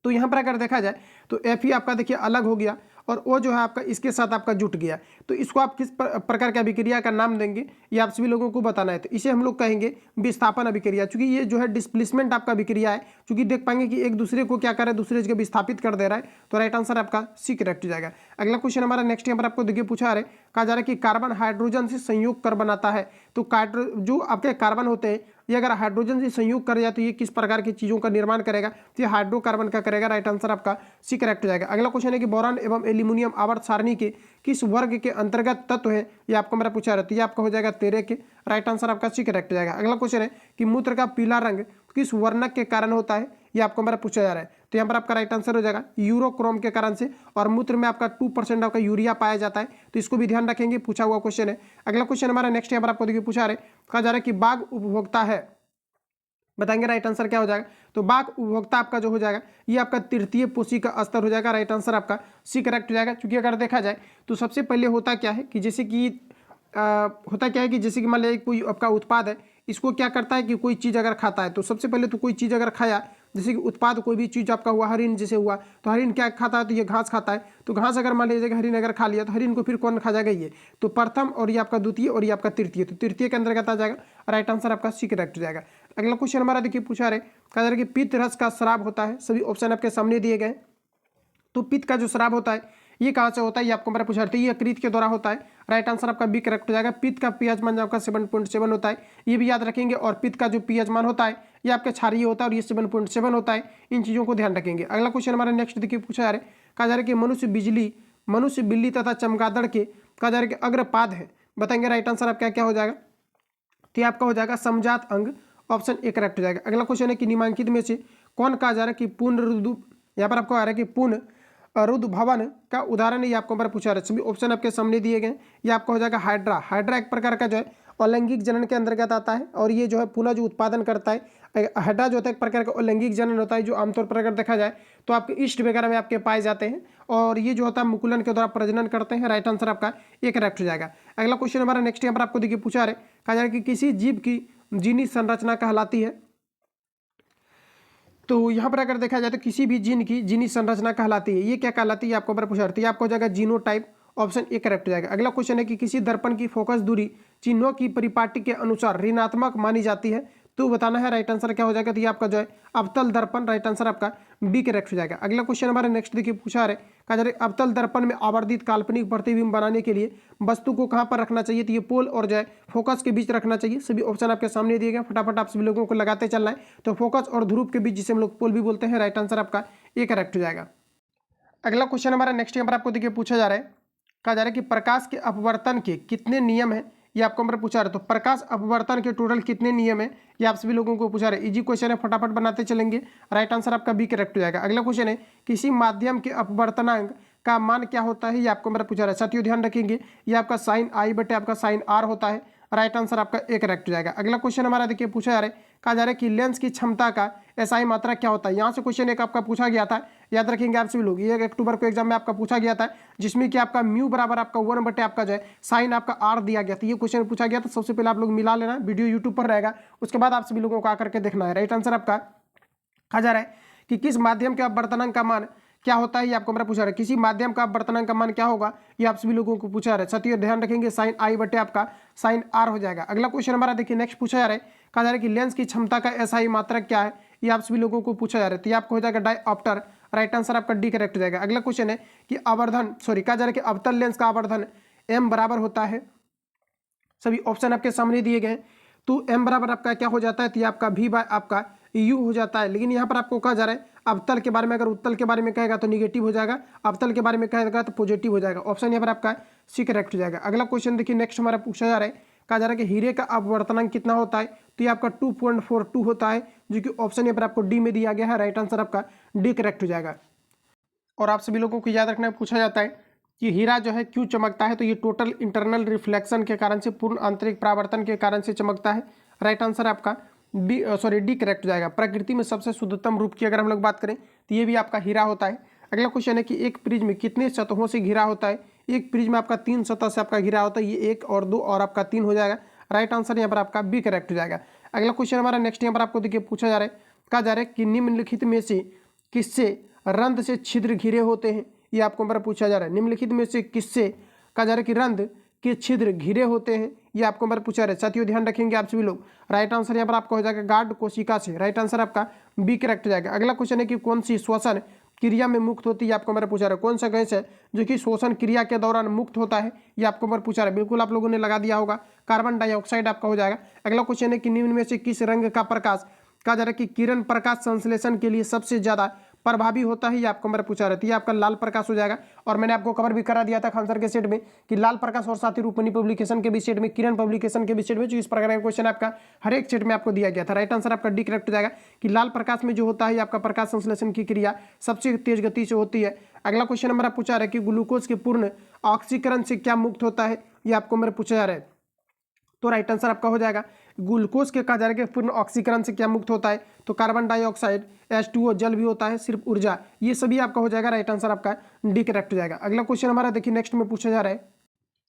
तो यहाँ पर अगर देखा जाए तो Fe आपका देखिए अलग हो गया और O जो है आपका इसके साथ आपका जुट गया, तो इसको आप किस प्रकार की अभिक्रिया का नाम देंगे ये आप सभी लोगों को बताना है। तो इसे हम लोग कहेंगे विस्थापन अभिक्रिया, क्योंकि ये जो है डिस्प्लेसमेंट आपका अभिक्रिया है, क्योंकि देख पाएंगे कि एक दूसरे को क्या कर रहा है, दूसरे जगह विस्थापित कर दे रहा है। तो राइट आंसर आपका सी करेक्ट हो जाएगा। अगला क्वेश्चन हमारा नेक्स्ट यहाँ पर आपको देखिए पूछा रहे, कहा जा रहा है कि कार्बन हाइड्रोजन से संयोग कर बनाता है। तो जो आपके कार्बन होते हैं ये अगर हाइड्रोजन से संयोग कर जाए तो ये किस प्रकार की चीजों का निर्माण करेगा, तो ये हाइड्रोकार्बन का करेगा। राइट आंसर आपका सी करेक्ट हो जाएगा। अगला क्वेश्चन है कि बोरान एवं एल्यूमिनियम आवर्त सारणी के किस वर्ग के अंतर्गत तत्व है, ये आपको मेरा पूछा रहता है, ये आपका हो जाएगा 13 के। राइट आंसर आपका सी करेक्ट हो जाएगा। अगला क्वेश्चन है कि मूत्र का पीला रंग किस वर्णक के कारण होता है, ये आपको मेरा पूछा जा रहा है। तो यहाँ पर आपका राइट आंसर हो जाएगा यूरोक्रोम के कारण से, और मूत्र में आपका 2% आपका यूरिया पाया जाता है, तो इसको भी ध्यान रखेंगे, पूछा हुआ क्वेश्चन है। अगला क्वेश्चन हमारा नेक्स्ट यहाँ पर आपको देखिए पूछा रहे, कहा जा रहा है कि बाघ उपभोक्ता है, बताएंगे राइट आंसर क्या हो जाएगा। तो बाघ उपभोक्ता आपका जो हो जाएगा ये आपका तृतीय पोषी का स्तर हो जाएगा। राइट आंसर आपका सी करेक्ट हो जाएगा। क्योंकि अगर देखा जाए तो सबसे पहले होता क्या है कि जैसे कि मान लीजिए कोई आपका उत्पाद है, इसको क्या करता है कि कोई चीज़ अगर खाता है तो सबसे पहले तो कोई चीज़ अगर खाया, जैसे कि उत्पाद कोई भी चीज़ आपका हुआ, हरिन जैसे हुआ, तो हरिन क्या खाता है, तो ये घास खाता है। तो घास अगर मान लीजिए हरिन अगर खा लिया तो हरिन को फिर कौन खा जाएगा, ये तो प्रथम, और ये आपका द्वितीय, और ये आपका तृतीय, तो तृतीय के अंतर्गत आ जाएगा। राइट आंसर आपका सी करेक्ट हो जाएगा। अगला क्वेश्चन हमारा देखिए पूछा रहे, कहा जा रहा है कि पित्त रस का श्राप होता है, सभी ऑप्शन आपके सामने दिए गए। तो पित्त का जो श्राप होता है ये कहाँ से होता है, ये आपको मेरा पूछा रहा है, ये यकृत के द्वारा होता है। राइट आंसर आपका बी करेक्ट हो जाएगा। पित्त का पीएच मान आपका 7.7 होता है, ये भी याद रखेंगे। और पित्त का जो पीएच मान होता है ये आपका क्षारीय होता है और ये 7.7 होता है, इन चीज़ों को ध्यान रखेंगे। अगला क्वेश्चन हमारा नेक्स्ट देखिए पूछा जा रहा है, कहा जा रहा है कि मनुष्य बिजली मनुष्य, बिल्ली तथा चमगादड़ के कहा जा रहा है कि अग्रपाद है। बताएंगे राइट आंसर आपका क्या हो जाएगा, तो ये आपका हो जाएगा समजात अंग, ऑप्शन ए करेक्ट हो जाएगा। अगला क्वेश्चन है कि निम्नलिखित में से कौन कहा जा रहा है कि पूर्ण रुदु, यहाँ पर आपको आ रहा है कि पूर्ण रुद भवन का उदाहरण, ये आपको ऊपर पूछा रहा है। सभी ऑप्शन आपके सामने दिए गए। ये आपका हो जाएगा हाइड्रा। हाइड्रा एक प्रकार का जो है अलैंगिक जनन के अंतर्गत आता है और ये जो है पुनः जो उत्पादन करता है। हाइड्रा जो होता है एक प्रकार का अलैंगिक जनन होता है, जो आमतौर पर अगर देखा जाए तो आपके ईस्ट वगैरह में आपके पाए जाते हैं और ये जो होता है मुकुलन के द्वारा प्रजनन करते हैं। राइट आंसर आपका ये करेक्ट हो जाएगा। अगला क्वेश्चन हमारा नेक्स्ट यहाँ पर आपको देखिए पूछा रहे, कहा जा रहा है कि किसी जीव की जीनी संरचना कहलाती है। तो यहाँ पर अगर देखा जाए तो किसी भी जीन की जीनी संरचना कहलाती है। ये क्या कहलाती है आपको ऊपर पूछा रही है, आपको हो जाएगा जीनोटाइप, ऑप्शन ए करेक्ट हो जाएगा। अगला क्वेश्चन है कि किसी दर्पण की फोकस दूरी चिन्हों की परिपाटी के अनुसार ऋणात्मक मानी जाती है, तो बताना है। राइट आंसर क्या हो जाएगा, तो ये आपका जो है अवतल दर्पण। राइट आंसर आपका बी करेक्ट हो जाएगा। अगला क्वेश्चन हमारा नेक्स्ट देखिए पूछा रहे, कहा जा रहा है अवतल दर्पण में आवर्धित काल्पनिक प्रतिबिंब बनाने के लिए वस्तु को कहाँ पर रखना चाहिए, तो ये पोल और जो है फोकस के बीच रखना चाहिए। सभी ऑप्शन आपके सामने दिए गए, फटाफट आप सभी लोगों को लगाते चलना है। तो फोकस और ध्रुव के बीच जिसे हम लोग पोल भी बोलते हैं। राइट आंसर आपका ये करेक्ट हो जाएगा। अगला क्वेश्चन हमारा नेक्स्ट यहाँ पर आपको देखिए पूछा जा रहा है, कहा जा रहा है कि प्रकाश के अपवर्तन के कितने नियम हैं, ये आपको हमने पूछा रहा है। तो प्रकाश अपवर्तन के टोटल कितने नियम है, ये आप सभी लोगों को पूछा रहे। इजी क्वेश्चन है, फटाफट बनाते चलेंगे। राइट आंसर आपका बी करेक्ट हो जाएगा। अगला क्वेश्चन है किसी माध्यम के अपवर्तनांक का मान क्या होता है, ये आपको मेरा पूछा रहा है। साथियों ध्यान रखेंगे, ये आपका साइन आई बटे आपका साइन आर होता है। राइट आंसर आपका ए करेक्ट हो जाएगा। अगला क्वेश्चन हमारा देखिए पूछा जा रहा है, कहा जा रहा है कि लेंस की क्षमता का एसआई मात्रा क्या होता है। यहाँ से क्वेश्चन एक आपका पूछा गया था, याद रखेंगे आप सभी लोग। ये 1 अक्टूबर को एग्जाम में आपका पूछा गया था, जिसमें कि आपका म्यू बराबर आपका 1 बटे आपका जो है साइन आपका आर दिया गया था। ये क्वेश्चन पूछा गया था। सबसे पहले आप लोग मिला लेना, वीडियो यूट्यूब पर रहेगा, उसके बाद आप सभी लोगों को आकर के देखना है। राइट आंसर आपका कहा जा रहा है कि किस माध्यम के अपवर्तनांक का मान क्या होता है, ये आपको मेरा पूछा रहा है। किसी माध्यम का अपवर्तनांक का मान क्या होगा, ये आप सभी लोगों को पूछा रहा है। साथियों ध्यान रखेंगे, साइन आई बटे आपका साइन आर हो जाएगा। अगला क्वेश्चन हमारा देखिए नेक्स्ट पूछा जा रहा है, कहा जा रहा है कि लेंस की क्षमता का एसआई मात्रक क्या है, ये आप सभी लोगों को पूछा जा रहा है। तो ये आपको हो जाएगा डायऑप्टर। राइट आंसर आपका डी करेक्ट हो जाएगा। अगला क्वेश्चन है कि आवर्धन कहा जा रहा है कि अवतल लेंस का आवर्धन एम बराबर होता है। सभी ऑप्शन आपके सामने दिए गए। तो एम बराबर आपका क्या हो जाता है, तो ये आपका वी बाय आपका यू हो जाता है। लेकिन यहाँ पर आपको कहा जा रहा है अवतल के बारे में, अगर उत्तल के बारे में कहेगा तो निगेटिव हो जाएगा, अवतल के बारे में कहेगा तो पॉजिटिव हो जाएगा। ऑप्शन यहाँ पर आपका सी करेक्ट हो जाएगा। अगला क्वेश्चन देखिए नेक्स्ट हमारा पूछा जा रहा है, कहा जा रहा है कि हीरे का अपवर्तनांक कितना होता है, तो ये आपका 2.42 होता है, जो कि ऑप्शन यहाँ पर आपको डी में दिया गया है। राइट आंसर आपका डी करेक्ट हो जाएगा। और आप सभी लोगों को याद रखना पूछा जाता है कि हीरा जो है क्यों चमकता है, तो ये टोटल इंटरनल रिफ्लेक्शन के कारण से, पूर्ण आंतरिक परावर्तन के कारण से चमकता है। राइट आंसर आपका डी करेक्ट हो जाएगा। प्रकृति में सबसे शुद्धतम रूप की अगर हम लोग बात करें तो ये भी आपका हीरा होता है। अगला क्वेश्चन है कि एक प्रिज्म कितने सतहों से घिरा होता है, एक प्रिज्म आपका 3 सतह से आपका घिरा होता है। ये 1 और 2 और आपका 3 हो जाएगा। राइट आंसर यहाँ पर आपका बी करेक्ट हो जाएगा। अगला क्वेश्चन हमारा नेक्स्ट यहाँ पर आपको देखिए पूछा जा रहा है, कहा जा रहा है कि निम्नलिखित में से किससे रंध्र से छिद्र घिरे होते हैं, ये आपको हमारा पूछा जा रहा है। निम्नलिखित में से किससे कहा जा रहा है कि रंध्र के छिद्र घिरे होते हैं, ये आपको हमारा पूछा रहा है। साथियों ध्यान रखेंगे आप सभी लोग। राइट आंसर यहाँ पर आपका हो जाएगा गार्ड कोशिका से। राइट आंसर आपका बी करेक्ट हो जाएगा। अगला क्वेश्चन है कि कौन सी श्वसन क्रिया में मुक्त होती है, आपको हमारा पूछा रहा है। कौन सा गैस है जो कि श्वसन क्रिया के दौरान मुक्त होता है, ये आपको हमारा पूछा रहा है। बिल्कुल आप लोगों ने लगा दिया होगा, कार्बन डाइऑक्साइड आपका हो जाएगा। अगला क्वेश्चन है कि निम्न में से किस रंग का प्रकाश कहा जा रहा है कि किरण प्रकाश संश्लेषण के लिए सबसे ज्यादा प्रभावी होता है, ये आपको मेरा पूछा रहती है। आपका लाल प्रकाश हो जाएगा। और मैंने आपको कवर भी करा दिया था आंसर के सेट में कि लाल प्रकाश और साथ ही रूपमणि पब्लिकेशन के भी सेट में, किरण पब्लिकेशन के भी सेट में, जो इस प्रकार का क्वेश्चन आपका हर एक सेट में आपको दिया गया था। राइट आंसर आपका डी करेक्ट हो जाएगा कि लाल प्रकाश में जो होता है आपका प्रकाश संश्लेषण की क्रिया सबसे तेज गति से होती है। अगला क्वेश्चन हमारा पूछा रहा है कि ग्लूकोज के पूर्ण ऑक्सीकरण से क्या मुक्त होता है, ये आपको मेरा पूछा जा रहा है। तो राइट आंसर आपका हो जाएगा ग्लूकोज के कहा जा रहा है कि पूर्ण ऑक्सीकरण से क्या मुक्त होता है, तो कार्बन डाइऑक्साइड, H2O जल भी होता है, सिर्फ ऊर्जा, ये सभी आपका हो जाएगा। राइट आंसर आपका डी करेक्ट हो जाएगा। अगला क्वेश्चन हमारा देखिए नेक्स्ट में पूछा जा रहा है,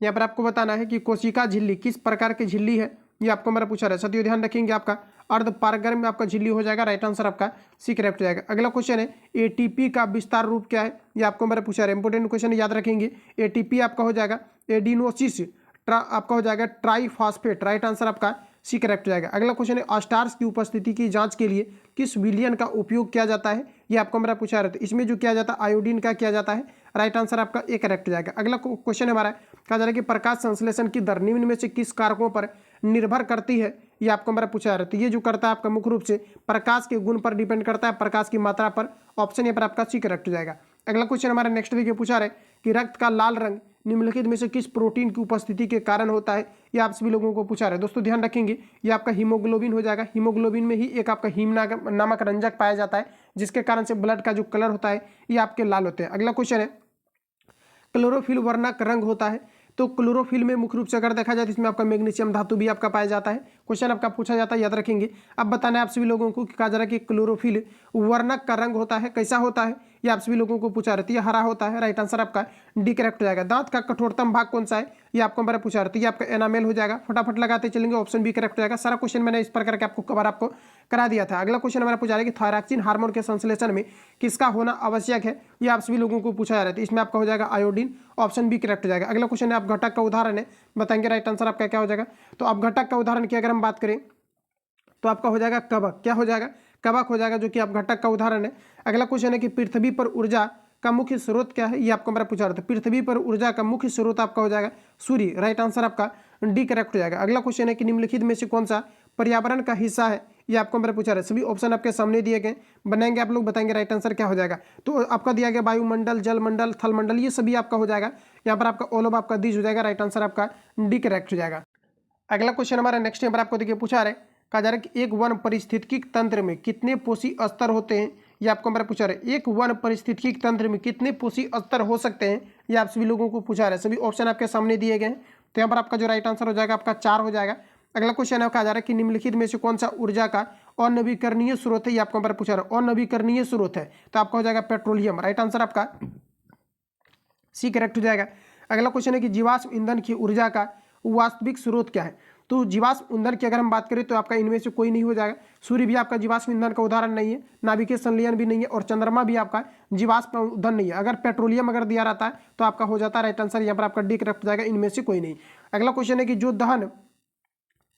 यहाँ पर आपको बताना है कि कोशिका झिल्ली किस प्रकार की झिल्ली है, ये आपको मेरा पूछा रहा है। साथियों ध्यान रखेंगे, आपका अर्ध पारगर्म में आपका झिल्ली हो जाएगा। राइट आंसर आपका सी करेक्ट हो जाएगा। अगला क्वेश्चन है ATP का विस्तार रूप क्या है, ये आपको मेरा पूछा रहा है। इंपोर्टेंट क्वेश्चन याद रखेंगे। ATP आपका हो जाएगा एडिनोसिस आपका हो जाएगा ट्राईफॉस्फेट। राइट आंसर आपका सी करेक्ट हो जाएगा। अगला क्वेश्चन है अस्टार्च की उपस्थिति की जांच के लिए किस विलयन का उपयोग किया जाता है, ये आपको मेरा पूछा रहा था। इसमें जो किया जाता है आयोडीन का किया जाता है। राइट आंसर आपका ए करेक्ट हो जाएगा। अगला क्वेश्चन हमारा कहा जा रहा है कि प्रकाश संश्लेषण की दर निम्न में से किस कारकों पर निर्भर करती है, ये आपको मेरा पूछा रहा था। ये जो करता है आपका मुख्य रूप से प्रकाश के गुण पर डिपेंड करता है, प्रकाश की मात्रा पर। ऑप्शन यहाँ पर आपका सी करेक्ट हो जाएगा। अगला क्वेश्चन हमारा नेक्स्ट देखिए पूछा रहा है कि रक्त का लाल रंग निम्नलिखित में से किस प्रोटीन की उपस्थिति के कारण होता है, ये आप सभी लोगों को पूछा रहा है। दोस्तों ध्यान रखेंगे, ये आपका हीमोग्लोबिन हो जाएगा। हीमोग्लोबिन में ही एक आपका हीम नामक रंजक पाया जाता है, जिसके कारण से ब्लड का जो कलर होता है ये आपके लाल होते हैं। अगला क्वेश्चन है, क्लोरोफिल वर्णक रंग होता है। तो क्लोरोफिल में मुख्य रूप से अगर देखा जाए तो इसमें आपका मैग्नीशियम धातु भी आपका पाया जाता है। क्वेश्चन आपका पूछा जाता है, याद रखेंगे। अब बताना है आप सभी लोगों को कि कहा जा रहा है कि क्लोरोफिल वर्णक का रंग होता है, कैसा होता है, ये आप सभी लोगों को पूछा रहती है, हरा होता है। राइट आंसर आपका डी करेक्ट हो जाएगा। दांत का कठोरतम भाग कौन सा है, ये आपको हमारा पूछा रहती है, आपका एनामेल हो जाएगा। फटाफट लगाते चलेंगे, ऑप्शन बी करेक्ट हो जाएगा। सारा क्वेश्चन मैंने इस प्रकार के आपको कवर आपको करा दिया था। अगला क्वेश्चन हमारा पूछा रहा है कि थायरॉक्सिन हार्मोन के संश्लेषण में किसका होना आवश्यक है, ये आप सभी लोगों को पूछा जा रहा है। इसमें आपका हो जाएगा आयोडीन, ऑप्शन बी करेक्ट हो जाएगा। अगला क्वेश्चन है, आप घटक का उदाहरण है बताएंगे। राइट आंसर आपका क्या हो जाएगा। तो आप घटक का उदाहरण की अगर हम बात करें तो आपका हो जाएगा कवक। क्या हो जाएगा, कवक हो जाएगा, जो कि आप घटक का उदाहरण है। अगला क्वेश्चन है कि पृथ्वी पर ऊर्जा का मुख्य स्रोत क्या है, ये आपको मेरा पूछा रहा था। पृथ्वी पर ऊर्जा का मुख्य स्रोत आपका हो जाएगा सूर्य। राइट आंसर आपका डी करेक्ट हो जाएगा। अगला क्वेश्चन है कि निम्नलिखित में से कौन सा पर्यावरण का हिस्सा है, ये आपको मेरा पूछा रहा है। सभी ऑप्शन आपके सामने दिए गए, बनाएंगे आप लोग, बताएंगे राइट आंसर क्या हो जाएगा। तो आपका दिया गया वायुमंडल, जलमंडल, थलमंडल, ये सभी आपका हो जाएगा। यहाँ पर आपका ऑल ऑफ आपका दिस हो जाएगा। राइट आंसर आपका डी करेक्ट हो जाएगा। अगला क्वेश्चन हमारा नेक्स्ट यहाँ पर आपको देखिए पूछा रहा है, कहा जा रहा है कि एक वन पारिस्थितिकी तंत्र में कितने पोषी स्तर होते हैं, ये आपको हमारा पूछा रहा है। एक वन पारिस्थितिकी तंत्र में कितने पोषी स्तर हो सकते हैं, ये आप सभी लोगों को पूछा रहा है। सभी ऑप्शन आपके सामने दिए गए हैं। तो यहाँ पर आपका जो राइट आंसर हो जाएगा आपका 4 हो जाएगा। अगला क्वेश्चन है, कहा जा रहा है कि निम्नलिखित में से कौन सा ऊर्जा का अनवीकरणीय स्रोत है, ये आपको हमारा पूछा रहा है। अनवीकरणीय स्रोत है तो आपका हो जाएगा पेट्रोलियम। राइट आंसर आपका सी करेक्ट हो जाएगा। अगला क्वेश्चन है कि जीवाश्म ईंधन की ऊर्जा का वास्तविक स्रोत क्या है। तो जीवाश्म ईंधन की अगर हम बात करें तो आपका इनमें से कोई नहीं हो जाएगा। सूर्य भी आपका जीवाश्म ईंधन का उदाहरण नहीं है, नाभिकीय संलयन भी नहीं है, और चंद्रमा भी आपका जीवाश्म ईंधन नहीं है। अगर पेट्रोलियम अगर दिया रहता है तो आपका हो जाता है राइट आंसर, यहाँ पर आपका डी करेक्ट हो जाएगा, इनमें से कोई नहीं। अगला क्वेश्चन है कि जो दहन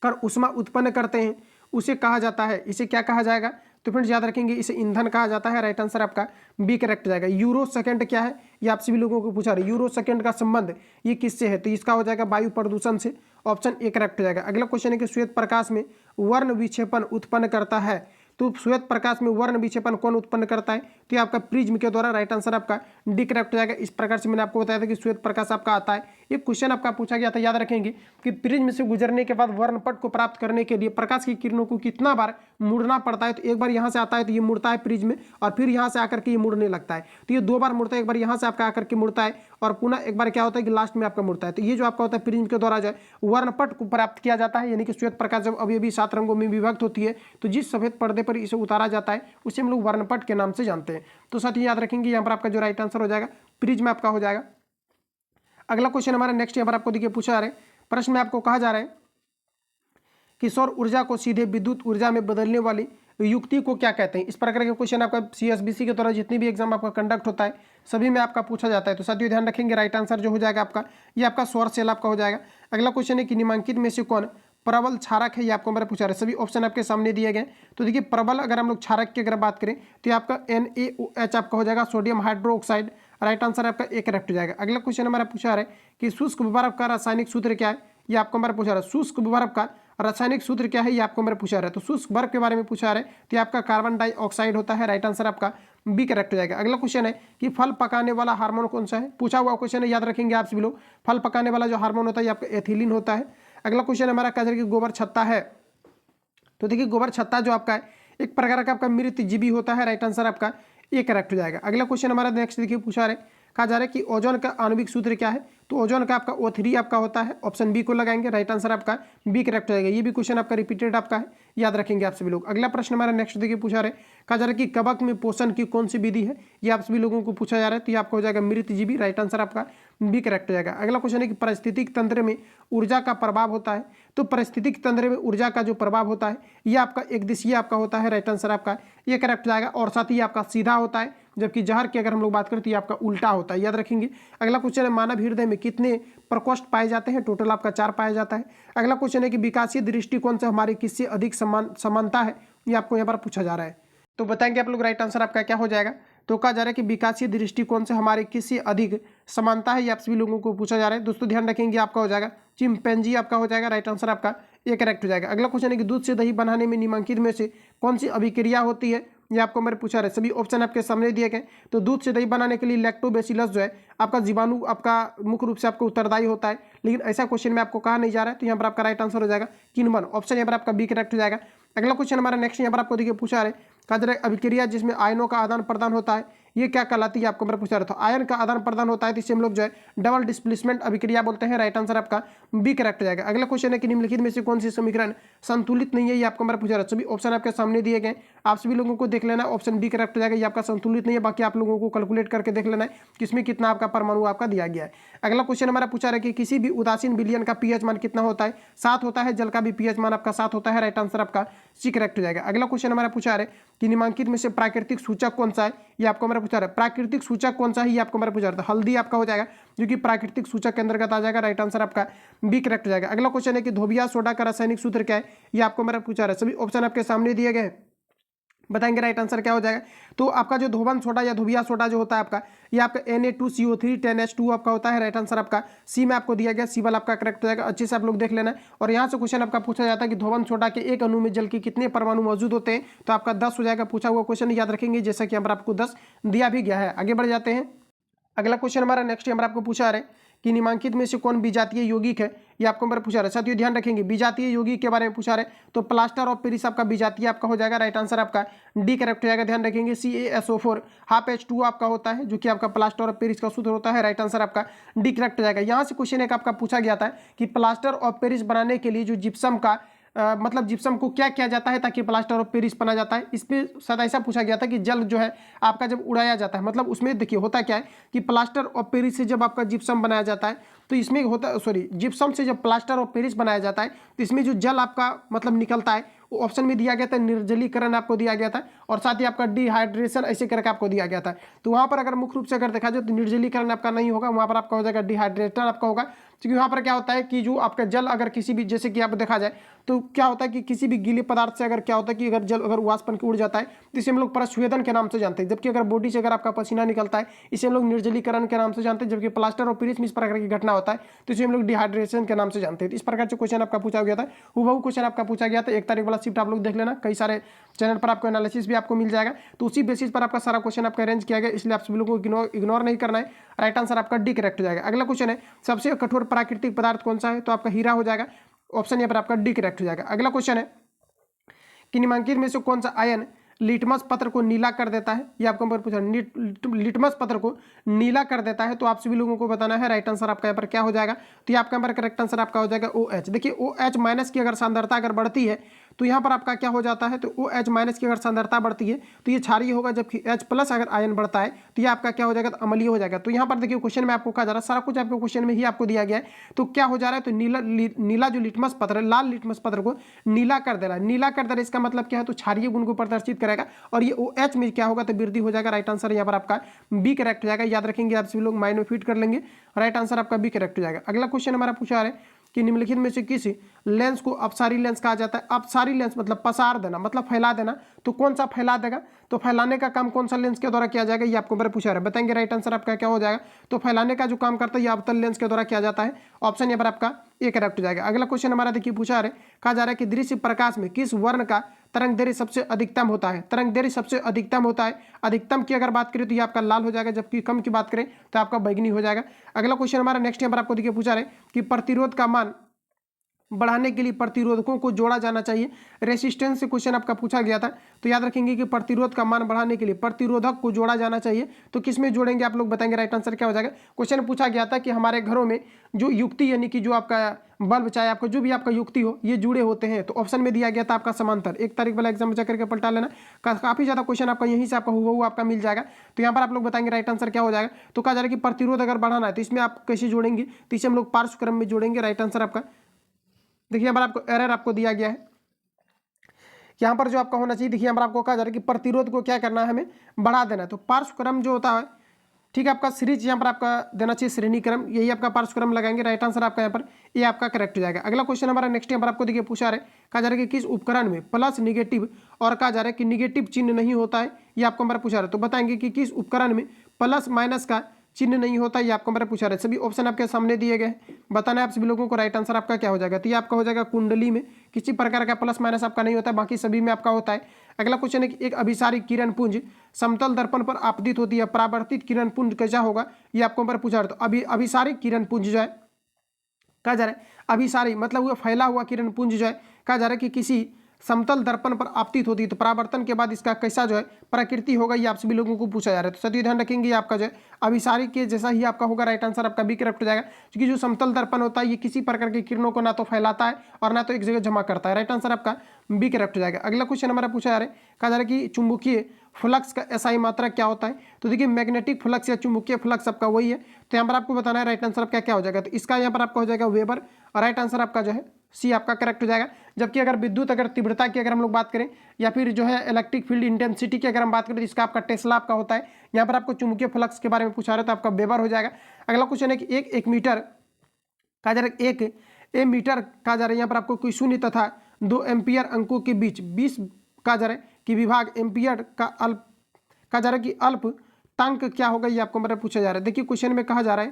कर उष्मा उत्पन्न करते हैं उसे कहा जाता है, इसे क्या कहा जाएगा। तो फ्रेंड्स याद रखेंगे, इसे ईंधन कहा जाता है। राइट आंसर आपका बी करेक्ट हो जाएगा। यूरो सेकंड क्या है, ये आप सभी लोगों को पूछा रहे। यूरो सेकंड का संबंध ये किससे है, तो इसका हो जाएगा वायु प्रदूषण से। ऑप्शन ए करेक्ट हो जाएगा। अगला क्वेश्चन है कि श्वेत प्रकाश में वर्ण विक्षेपण उत्पन्न करता है। तो श्वेत प्रकाश में वर्ण विक्षेपण कौन उत्पन्न करता है, तो ये आपका प्रिज्म के द्वारा। राइट आंसर आपका डी करेक्ट हो जाएगा। इस प्रकार से मैंने आपको बताया था कि श्वेत प्रकाश आपका आता है। एक क्वेश्चन आपका पूछा गया था, याद रखेंगे, कि प्रिज्म से गुजरने के बाद वर्णपट को प्राप्त करने के लिए प्रकाश की किरणों को कितना बार मुड़ना पड़ता है। तो एक बार यहाँ से आता है तो ये मुड़ता है प्रिज्म में, और फिर यहाँ से आकर के ये मुड़ने लगता है। तो ये 2 बार मुड़ता है, एक बार यहाँ से आपका आकर के मुड़ता है, और पुनः एक बार क्या होता है कि लास्ट में आपका मुड़ता है। तो ये जो आपका होता है प्रिज्म के द्वारा जो है वर्णपट को प्राप्त किया जाता है। यानी कि श्वेत प्रकाश जब अभी 7 रंगों में विभक्त होती है तो जिस सफेद पर्दे पर इसे उतारा जाता है उसे हम लोग वर्णपट के नाम से जानते हैं। तो साथ ही याद रखेंगे, यहाँ पर आपका जो राइट आंसर हो जाएगा प्रिज्म आपका हो जाएगा। अगला क्वेश्चन हमारा नेक्स्ट यहाँ पर आपको देखिए पूछा जा रहा है, प्रश्न में आपको कहा जा रहा है कि सौर ऊर्जा को सीधे विद्युत ऊर्जा में बदलने वाली युक्ति को क्या कहते हैं। इस प्रकार के क्वेश्चन आपका CSBC के द्वारा जितनी भी एग्जाम आपका कंडक्ट होता है सभी में आपका पूछा जाता है। तो साथियों ध्यान रखेंगे, राइट आंसर जो हो जाएगा आपका ये आपका सौर सेल आपका हो जाएगा। अगला क्वेश्चन है कि निम्नलिखित में से कौन प्रबल क्षारक है, ये आपको मेरा पूछा रहा है। सभी ऑप्शन आपके सामने दिए गए। तो देखिए प्रबल अगर हम लोग क्षारक की अगर बात करें तो ये आपका NaOH आपका हो जाएगा, सोडियम हाइड्रोक्साइड। राइट आंसर आपका ए करेक्ट हो जाएगा। अगला क्वेश्चन हमारा पूछा रहा है कि शुष्क बर्फ का रासायनिक सूत्र क्या है, ये आपको हमारा पूछा रहा है। शुष्क बर्फ का रासायनिक सूत्र क्या है, ये आपको मेरा पूछा रहा है। तो शुष्क बर्फ के बारे में पूछा रहा है तो ये आपका कार्बन डाइऑक्साइड होता है। राइट आंसर आपका बी करेक्ट हो जाएगा। अगला क्वेश्चन है कि फल पकाने वाला हार्मोन कौन सा है, पूछा हुआ क्वेश्चन है, याद रखेंगे आप सभी लोग। फल पकाने वाला जो हार्मोन होता है ये आपका एथिलीन होता है। अगला क्वेश्चन हमारा कहा कि गोबर छत्ता है। तो देखिए गोबर छत्ता जो आपका है एक प्रकार का आपका मृत जीवी होता है। राइट आंसर आपका ए करेक्ट हो जाएगा। अगला क्वेश्चन हमारा नेक्स्ट देखिए पूछा रहे, कहा जा रहा है कि ओजोन का आणविक सूत्र क्या है। तो ओजोन का आपका O3 आपका होता है। ऑप्शन बी को लगाएंगे, राइट आंसर आपका बी करेक्ट हो जाएगा। ये भी क्वेश्चन आपका रिपीटेड आपका है, याद रखेंगे आप सभी लोग। अगला प्रश्न हमारा नेक्स्ट देखिए पूछा रहे, कहा जा रहा है कि कवक में पोषण की कौन सी विधि है, ये आप सभी लोगों को पूछा जा रहा है। तो ये आपका हो जाएगा मृत जीवी। राइट आंसर आपका बी करेक्ट हो जाएगा। अगला क्वेश्चन है कि पारिस्थितिक तंत्र में ऊर्जा का प्रभाव होता है। तो पारिस्थितिक तंत्र में ऊर्जा का जो प्रभाव होता है ये आपका एक दिशीय आपका होता है। राइट आंसर आपका ये करेक्ट हो जाएगा। और साथ ही आपका सीधा होता है, जबकि जहर की अगर हम लोग बात करें तो ये आपका उल्टा होता है, याद रखेंगे। अगला क्वेश्चन है मानव हृदय में कितने प्रकोष्ठ पाए जाते हैं। टोटल आपका 4 पाया जाता है। अगला क्वेश्चन है कि विकासीय दृष्टिकोण से हमारे किससे अधिक समानता है, ये आपको यहाँ पर पूछा जा रहा है। तो बताएंगे आप लोग राइट आंसर आपका क्या हो जाएगा। तो कहा जा रहा है कि विकासीय दृष्टिकोण से हमारे किससे अधिक समानता है, ये आप सभी लोगों को पूछा जा रहा है। दोस्तों ध्यान रखेंगे, आपका हो जाएगा चिंपैंजी आपका हो जाएगा। राइट आंसर आपका ये करेक्ट हो जाएगा। अगला क्वेश्चन है कि दूध से दही बनाने में निम्नलिखित में से कौन सी अभिक्रिया होती है, ये आपको मेरे पूछा रहे, सभी ऑप्शन आपके सामने दिए गए। तो दूध से दही बनाने के लिए लैक्टोबैसिलस जो है आपका जीवाणु आपका मुख्य रूप से आपको उत्तरदायी होता है, लेकिन ऐसा क्वेश्चन में आपको कहा नहीं जा रहा है। तो यहाँ पर आपका राइट आंसर हो जाएगा किण्वन, ऑप्शन यहाँ पर आपका बी करेक्ट हो जाएगा। अगला क्वेश्चन हमारा नेक्स्ट यहाँ पर आपको देखिए पूछा रहे, कहा जा रहा है अभिक्रिया जिसमें आयनों का आदान प्रदान होता है ये क्या कहलाती है, आपको मेरा पूछा रहा था। आयन का आदान प्रदान होता है तो इसे हम लोग जो है डबल डिस्प्लेसमेंट अभिक्रिया बोलते हैं। राइट आंसर आपका बी करेक्ट हो जाएगा। अगला क्वेश्चन है कि निम्नलिखित में से कौन सी समीकरण संतुलित नहीं है, ये आपको मेरा पूछा रहा है। सभी ऑप्शन आपके सामने दिए गए, आप सभी लोगों को देख लेना, ऑप्शन बी करेक्ट हो जाएगा। ये आपका संतुलित नहीं है, बाकी आप लोगों को कैलकुलेट करके देख लेना है किसमें कितना आपका परमाणु आपका दिया गया है। अगला क्वेश्चन हमारा पूछा रहा है कि किसी भी उदासीन विलयन का पीएच मान कितना होता है, 7 होता है। जल का भी पीएच मान आपका 7 होता है। राइट आंसर आपका सी करेक्ट हो जाएगा। अगला क्वेश्चन हमारा पूछा रहा है कि निम्नलिखित में से प्राकृतिक सूचक कौन सा है, ये आपको मेरा पूछा रहा है। प्राकृतिक सूचक कौन सा है, ये आपको मेरा पूछा रहा था। हल्दी आपका हो जाएगा जो कि प्राकृतिक सूचक के अंतर्गत आ जाएगा। राइट आंसर आपका बी करेक्ट हो जाएगा। अगला क्वेश्चन है कि धोबिया सोडा का रासायनिक सूत्र क्या है, ये आपको मेरा पूछा रहा है। सभी ऑप्शन आपके सामने दिए गए, बताएंगे राइट आंसर क्या हो जाएगा। तो आपका जो धोबन सोडा या धोबिया सोडा जो होता है आपका, ये आपका Na2CO3 10H2 आपका होता है। राइट आंसर आपका सी में आपको दिया गया, सी वाला आपका करेक्ट हो जाएगा। अच्छे से आप लोग देख लेना है। और यहाँ से क्वेश्चन आपका पूछा जाता है कि धोबन सोडा के एक अणु में जल के कितने परमाणु मौजूद होते हैं, तो आपका 10 हो जाएगा। पूछा हुआ क्वेश्चन याद रखेंगे, जैसा कि यहाँ पर आपको 10 दिया भी गया है। आगे बढ़ जाते हैं। अगला क्वेश्चन हमारा नेक्स्ट यहाँ पर आपको पूछा रहे कि निम्नलिखित में से कौन विजातीय यौगिक है, ये आपको मेरा पूछा रहा है। साथियों ध्यान रखेंगे, विजातीय यौगिक के बारे में पूछा रहे तो प्लास्टर ऑफ पेरिस आपका विजातीय आपका हो जाएगा। राइट आंसर आपका डी करेक्ट हो जाएगा। ध्यान रखेंगे CaSO4 हाफ H2 आपका होता है, जो कि आपका प्लास्टर ऑफ पेरिस का सूत्र होता है। राइट आंसर आपका डी करेक्ट हो जाएगा। यहाँ से क्वेश्चन एक आपका पूछा गया था कि प्लास्टर ऑफ पेरिस बनाने के लिए जो जिप्सम का मतलब जिप्सम को क्या किया जाता है ताकि प्लास्टर ऑफ पेरिस बना जाता है। इसमें शायद ऐसा पूछा गया था कि जल जो है आपका जब उड़ाया जाता है, मतलब उसमें देखिए होता क्या है कि प्लास्टर ऑफ पेरिस से जब आपका जिप्सम बनाया जाता है तो इसमें होता जिप्सम से जब प्लास्टर ऑफ पेरिस बनाया जाता है तो इसमें जो जल आपका मतलब निकलता है वो ऑप्शन में दिया गया था निर्जलीकरण आपको दिया गया था, और साथ ही आपका डिहाइड्रेशन ऐसे करके आपको दिया गया था। तो वहाँ पर अगर मुख्य रूप से अगर देखा जाए तो निर्जलीकरण आपका नहीं होगा, वहाँ पर आपका हो जाएगा डिहाइड्रेशन आपका होगा। क्योंकि वहाँ पर क्या होता है कि जो आपका जल अगर किसी भी, जैसे कि आप देखा जाए तो क्या होता है कि किसी भी गीले पदार्थ से अगर क्या होता है कि अगर जल अगर वाष्पन के उड़ जाता है तो इसे हम लोग प्रस्वेदन के नाम से जानते हैं। जबकि अगर बॉडी से अगर आपका पसीना निकलता है इसे हम लोग निर्जलीकरण के नाम से जानते हैं। जबकि प्लास्टर ऑफ पेरिस में इस प्रकार की घटना होता है तो इसे हम लोग डिहाइड्रेशन के नाम से जानते हैं। तो इस प्रकार से क्वेश्चन आपका पूछा गया था, हुबहू क्वेश्चन आपका पूछा गया था। 1 तारीख वाला शिफ्ट आप लोग देख लेना, कई सारे चैनल पर आपको एनालिसिस भी आपको मिल जाएगा। तो उसी बेसिस पर आपका सारा क्वेश्चन आपका अरेंज किया गया, इसलिए आप सभी लोगों को इग्नोर नहीं करना है। राइट आंसर आपका डी करेक्ट हो जाएगा। अगला क्वेश्चन है सबसे कठोर प्राकृतिक पदार्थ कौन सा है, तो आपका हीरा हो जाएगा। ऑप्शन यहाँ पर आपका डी करेक्ट हो जाएगा। अगला क्वेश्चन है कि निम्नलिखित में से कौन सा आयन लिटमस पत्र को नीला कर देता है, ये आपको पूछा लिटमस पत्र को नीला कर देता है, तो आप सभी लोगों को बताना है। राइट आंसर आपका यहाँ पर क्या हो जाएगा, तो ये आपका यहाँ पर करेक्ट आंसर आपका हो जाएगा OH। देखिए OH माइनस की अगर सांद्रता अगर बढ़ती है तो यहाँ पर आपका क्या हो जाता है, तो OH माइनस की अगर सांद्रता बढ़ती है तो ये क्षारीय होगा, जबकि H प्लस अगर आयन बढ़ता है तो ये आपका क्या हो जाएगा, तो अम्लीय हो जाएगा। तो यहाँ पर देखिए क्वेश्चन में आपको कहा जा रहा है, सारा कुछ आपको क्वेश्चन में ही आपको दिया गया है। तो क्या हो जा रहा है, तो नीला जो लिटमस पत्र है, लाल लिटमस पत्र को नीला कर देना। नीला कर देना इसका मतलब क्या है, तो क्षारीय गुण को प्रदर्शित करेगा और ये OH में क्या होगा, तो वृद्धि हो जाएगा। राइट आंसर यहाँ पर आपका बी करेक्ट हो जाएगा। याद रखेंगे, आप सभी लोग माइंड में फिट कर लेंगे। राइट आंसर आपका बी करेक्ट हो जाएगा। अगला क्वेश्चन हमारा पूछा है कि निम्नलिखित में से किसी लेंस को अपसारी लेंस कहा जाता है। अपसारी लेंस मतलब पसार देना, मतलब फैला देना। तो कौन सा फैला देगा, तो फैलाने का काम कौन सा लेंस के द्वारा किया जाएगा, ये आपको मेरे पूछा है, बताएंगे। राइट आंसर आपका क्या हो जाएगा, तो फैलाने का जो काम करता है ये अवतल लेंस के द्वारा किया जाता है। ऑप्शन यहाँ पर आपका ए करेक्ट हो जाएगा। अगला क्वेश्चन हमारा देखिए पूछा है, कहा जा रहा है कि दृश्य प्रकाश में किस वर्ण का तरंग दैर्घ्य सबसे अधिकतम होता है। तरंग दैर्घ्य सबसे अधिकतम होता है, अधिकतम की अगर बात करें तो ये आपका लाल हो जाएगा, जबकि कम की बात करें तो आपका बैंगनी हो जाएगा। अगला क्वेश्चन हमारा नेक्स्ट यहाँ पर आपको देखिए पूछा है कि प्रतिरोध का मान बढ़ाने के लिए प्रतिरोधकों को जोड़ा जाना चाहिए। रेसिस्टेंस से क्वेश्चन आपका पूछा गया था, तो याद रखेंगे कि प्रतिरोध का मान बढ़ाने के लिए प्रतिरोधक को जोड़ा जाना चाहिए। तो किस में जोड़ेंगे आप लोग बताएंगे। राइट आंसर क्या हो जाएगा। क्वेश्चन पूछा गया था कि हमारे घरों में जो युक्ति यानी कि जो आपका बल्ब चाहे आपका जो भी आपका युक्ति हो ये जुड़े होते हैं, तो ऑप्शन में दिया गया था आपका समांतर। 1 तारीख वाला एग्जाम जाकर के पलटा लेना, काफी ज्यादा क्वेश्चन आपका यहीं से आपका हुआ आपका मिल जाएगा। तो यहाँ पर आप लोग बताएंगे राइट आंसर क्या हो जाएगा। तो कहा जा रहा है कि प्रतिरोध अगर बढ़ाना है तो इसमें आप कैसे जोड़ेंगे, तो इसे हम लोग पार्श्व क्रम में जोड़ेंगे। राइट आंसर आपका देखिए यहाँ पर आपको एरर आपको दिया गया है, यहाँ पर जो आपका होना चाहिए। देखिए यहाँ पर आपको कहा जा रहा है कि प्रतिरोध को क्या करना है, हमें बढ़ा देना है। तो पार्श्व क्रम जो होता है, ठीक है, आपका सीरीज यहाँ पर आपका देना चाहिए श्रेणी क्रम, यही आपका पार्श्व क्रम लगाएंगे। राइट आंसर आपका यहाँ पर ये आपका करेक्ट हो जाएगा। अगला क्वेश्चन हमारा नेक्स्ट यहाँ पर आपको देखिए पूछा है, कहा जा रहा है कि किस उपकरण में प्लस निगेटिव और कहा जा रहा है कि निगेटिव चिन्ह नहीं होता है, ये आपको हमारा पूछा रहा है। तो बताएंगे कि किस उपकरण में प्लस माइनस का चिन्ह नहीं होता, ये आपको मेरा पूछा रहा है। सभी ऑप्शन आपके सामने दिए गए, बताना है आप सभी लोगों को। राइट आंसर आपका क्या हो जाएगा, तो ये आपका हो जाएगा कुंडली में किसी प्रकार का प्लस माइनस आपका नहीं होता है, बाकी सभी में आपका होता है। अगला क्वेश्चन है कि एक अभिसारी किरण पुंज समतल दर्पण पर आपतित होती है, परावर्तित किरण पुंज कैसा होगा, ये आपको पर पूछा रहा। तो अभिसारी किरण पुंज जो है कहा जा रहा है, अभिसारी मतलब हुआ फैला हुआ किरण पुंज जो है कहा जा रहा है कि किसी समतल दर्पण पर आपतित होती है, तो परावर्तन के बाद इसका कैसा जो है प्रकृति होगा, ये आप सभी लोगों को पूछा जा रहा है। तो सभी ध्यान रखेंगे आपका जो है अभिसारी के जैसा ही आपका होगा, राइट आंसर आपका बी करेक्ट हो जाएगा। क्योंकि जो समतल दर्पण होता है ये किसी प्रकार की किरणों को ना तो फैलाता है और ना तो एक जगह जमा करता है, राइट आंसर आपका बी करेक्ट हो जाएगा। अगला क्वेश्चन हमारा पूछा जा रहा है, कहा जा रहा है कि चुंबकीय फ्लक्स का एसआई मात्रा क्या होता है। तो देखिए मैग्नेटिक फ्लक्स या चुंबकीय फ्लक्स आपका वही है, तो यहाँ पर आपको बताना है राइट आंसर आपका क्या हो जाएगा। तो इसका यहाँ पर आपका हो जाएगा वेबर, और राइट आंसर आपका जो है सी आपका करेक्ट हो जाएगा। जबकि अगर विद्युत अगर तीव्रता की अगर हम लोग बात करें या फिर जो है इलेक्ट्रिक फील्ड इंटेंसिटी की अगर हम बात करें तो इसका आपका टेस्ला आपका होता है। यहाँ पर आपको चुंबकीय फ्लक्स के बारे में पूछा रहा है तो आपका वेबर हो जाएगा। अगला क्वेश्चन है कि एक मीटर कहा जा रहा है, एक मीटर कहा जा रहा है यहाँ पर आपको कोई शून्य तथा 2 एम्पियर अंकों के बीच 20 कहा जा रहा है कि विभाग एम्पियर का अल्प कहा जा रहा है कि अल्पतांक क्या होगा, ये आपको मतलब पूछा जा रहा है। देखिए क्वेश्चन में कहा जा रहा है,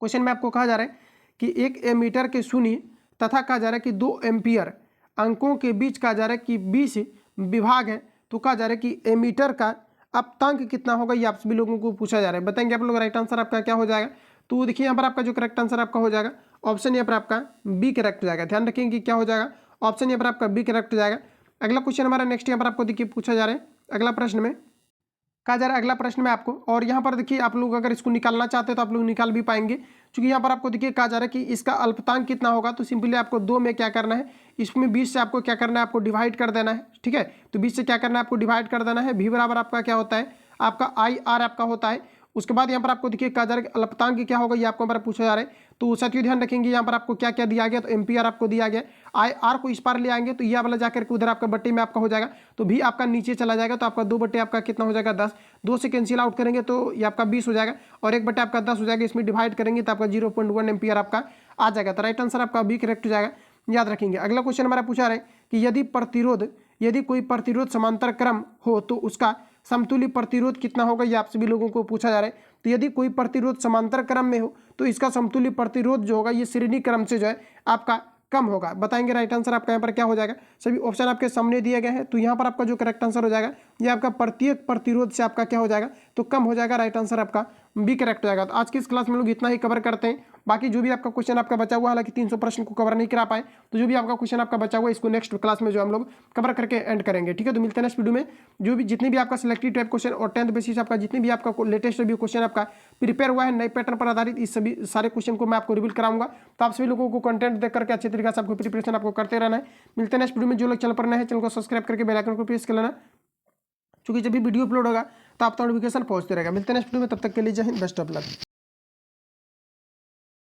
क्वेश्चन में आपको कहा जा रहा है कि एक एमीटर के शून्य तथा कहा जा रहा है कि 2 एम्पियर अंकों के बीच कहा जा रहा है कि 20 विभाग है, तो कहा जा रहा है कि एमीटर का अपतांक कितना होगा, ये आप सभी लोगों को पूछा जा रहा है। बताएंगे आप लोग राइट आंसर आपका क्या हो जाएगा। तो देखिए यहाँ पर आपका जो करेक्ट आंसर आपका हो जाएगा ऑप्शन यहाँ पर आपका बी करेक्ट हो जाएगा। ध्यान रखेंगे क्या हो जाएगा, ऑप्शन यहाँ पर आपका बी करेक्ट हो जाएगा। अगला क्वेश्चन हमारा नेक्स्ट यहाँ पर आपको देखिए पूछा जा रहा है, अगला प्रश्न में कहा जा रहा है, अगला प्रश्न में आपको, और यहाँ पर देखिए आप लोग अगर इसको निकालना चाहते हैं तो आप लोग निकाल भी पाएंगे। क्योंकि यहाँ पर आपको देखिए कहा जा रहा है कि इसका अल्पतांक कितना होगा, तो सिंपली आपको 2 में क्या करना है, इसमें 20 से आपको क्या करना है, आपको डिवाइड कर देना है। ठीक है, तो 20 से क्या करना है, आपको डिवाइड कर देना है। भी बराबर आपका क्या होता है, आपका आई आर आपका होता है। उसके बाद यहाँ पर आपको देखिए कहा जा रहा है कि अल्पतांक क्या होगा, ये आपको हमारा पूछा जा रहा है। तो साथियों ध्यान रखेंगे यहाँ पर आपको क्या क्या दिया गया, तो एम्पियर आपको दिया गया, आई आर को इस पार ले आएंगे तो ये वाला जाकर के उधर आपका बट्टे में आपका हो जाएगा, तो भी आपका नीचे चला जाएगा, तो आपका 2 बट्टे आपका कितना हो जाएगा 10, 2 से कैंसिल आउट करेंगे तो ये आपका 20 हो जाएगा, और 1 बट्टे आपका 10 हो जाएगा। इसमें डिवाइड करेंगे तो आपका 0.1 एम्पियर आपका आ जाएगा। तो राइट आंसर आपका बी करेक्ट हो जाएगा, याद रखेंगे। अगला क्वेश्चन हमारा पूछा रहा है कि यदि कोई प्रतिरोध समांतर क्रम हो तो उसका समतुल्य प्रतिरोध कितना होगा, ये आप सभी लोगों को पूछा जा रहा है। तो यदि कोई प्रतिरोध समांतर क्रम में हो तो इसका समतुल्य प्रतिरोध जो होगा ये श्रेणी क्रम से जो है आपका कम होगा। बताएंगे राइट आंसर आपका यहाँ पर क्या हो जाएगा। सभी ऑप्शन आपके सामने दिए गए हैं, तो यहाँ पर आपका जो करेक्ट आंसर हो जाएगा ये आपका प्रत्येक प्रतिरोध से आपका क्या हो जाएगा, तो कम हो जाएगा। राइट आंसर आपका बी करेक्ट हो जाएगा। तो आज की इस क्लास में लोग इतना ही कवर करते हैं। बाकी जो भी आपका क्वेश्चन आपका बचा हुआ, हालांकि 300 प्रश्न को कवर नहीं करा पाए, तो जो भी आपका क्वेश्चन आपका बचा हुआ इसको नेक्स्ट क्लास में जो हम लोग कवर करके एंड करेंगे। ठीक है, तो मिलते हैं नेक्स्ट वीडियो में। जो भी जितने भी आपका सिलेक्टिव टाइप क्वेश्चन और 10th बेसिस आपका जितने भी आपका लेटेस्ट रिव्यू क्वेश्चन आपका प्रिपेयर हुआ है नए पैटर्न पर आधारित, इस सभी सारे क्वेश्चन को मैं आपको रिवील कराऊंगा। तो आप सभी लोगों को कंटेंट देख करके अच्छे तरीके से आपको प्रिपरेशन आपको करते रहना है। मिलते हैं नेक्स्ट वीडियो में। जो लोग चैनल पर नए हैं चैनल को सब्सक्राइब करके बेल आइकन को प्रेस कर लेना, क्योंकि जब भी वीडियो अपलोड होगा तो आप तो नोटिफिकेशन पहुंचते रहेगा। मिलते हैं नेक्स्ट वीडियो में, तब तक के लिए जय हिंद, बेस्ट ऑफ लक।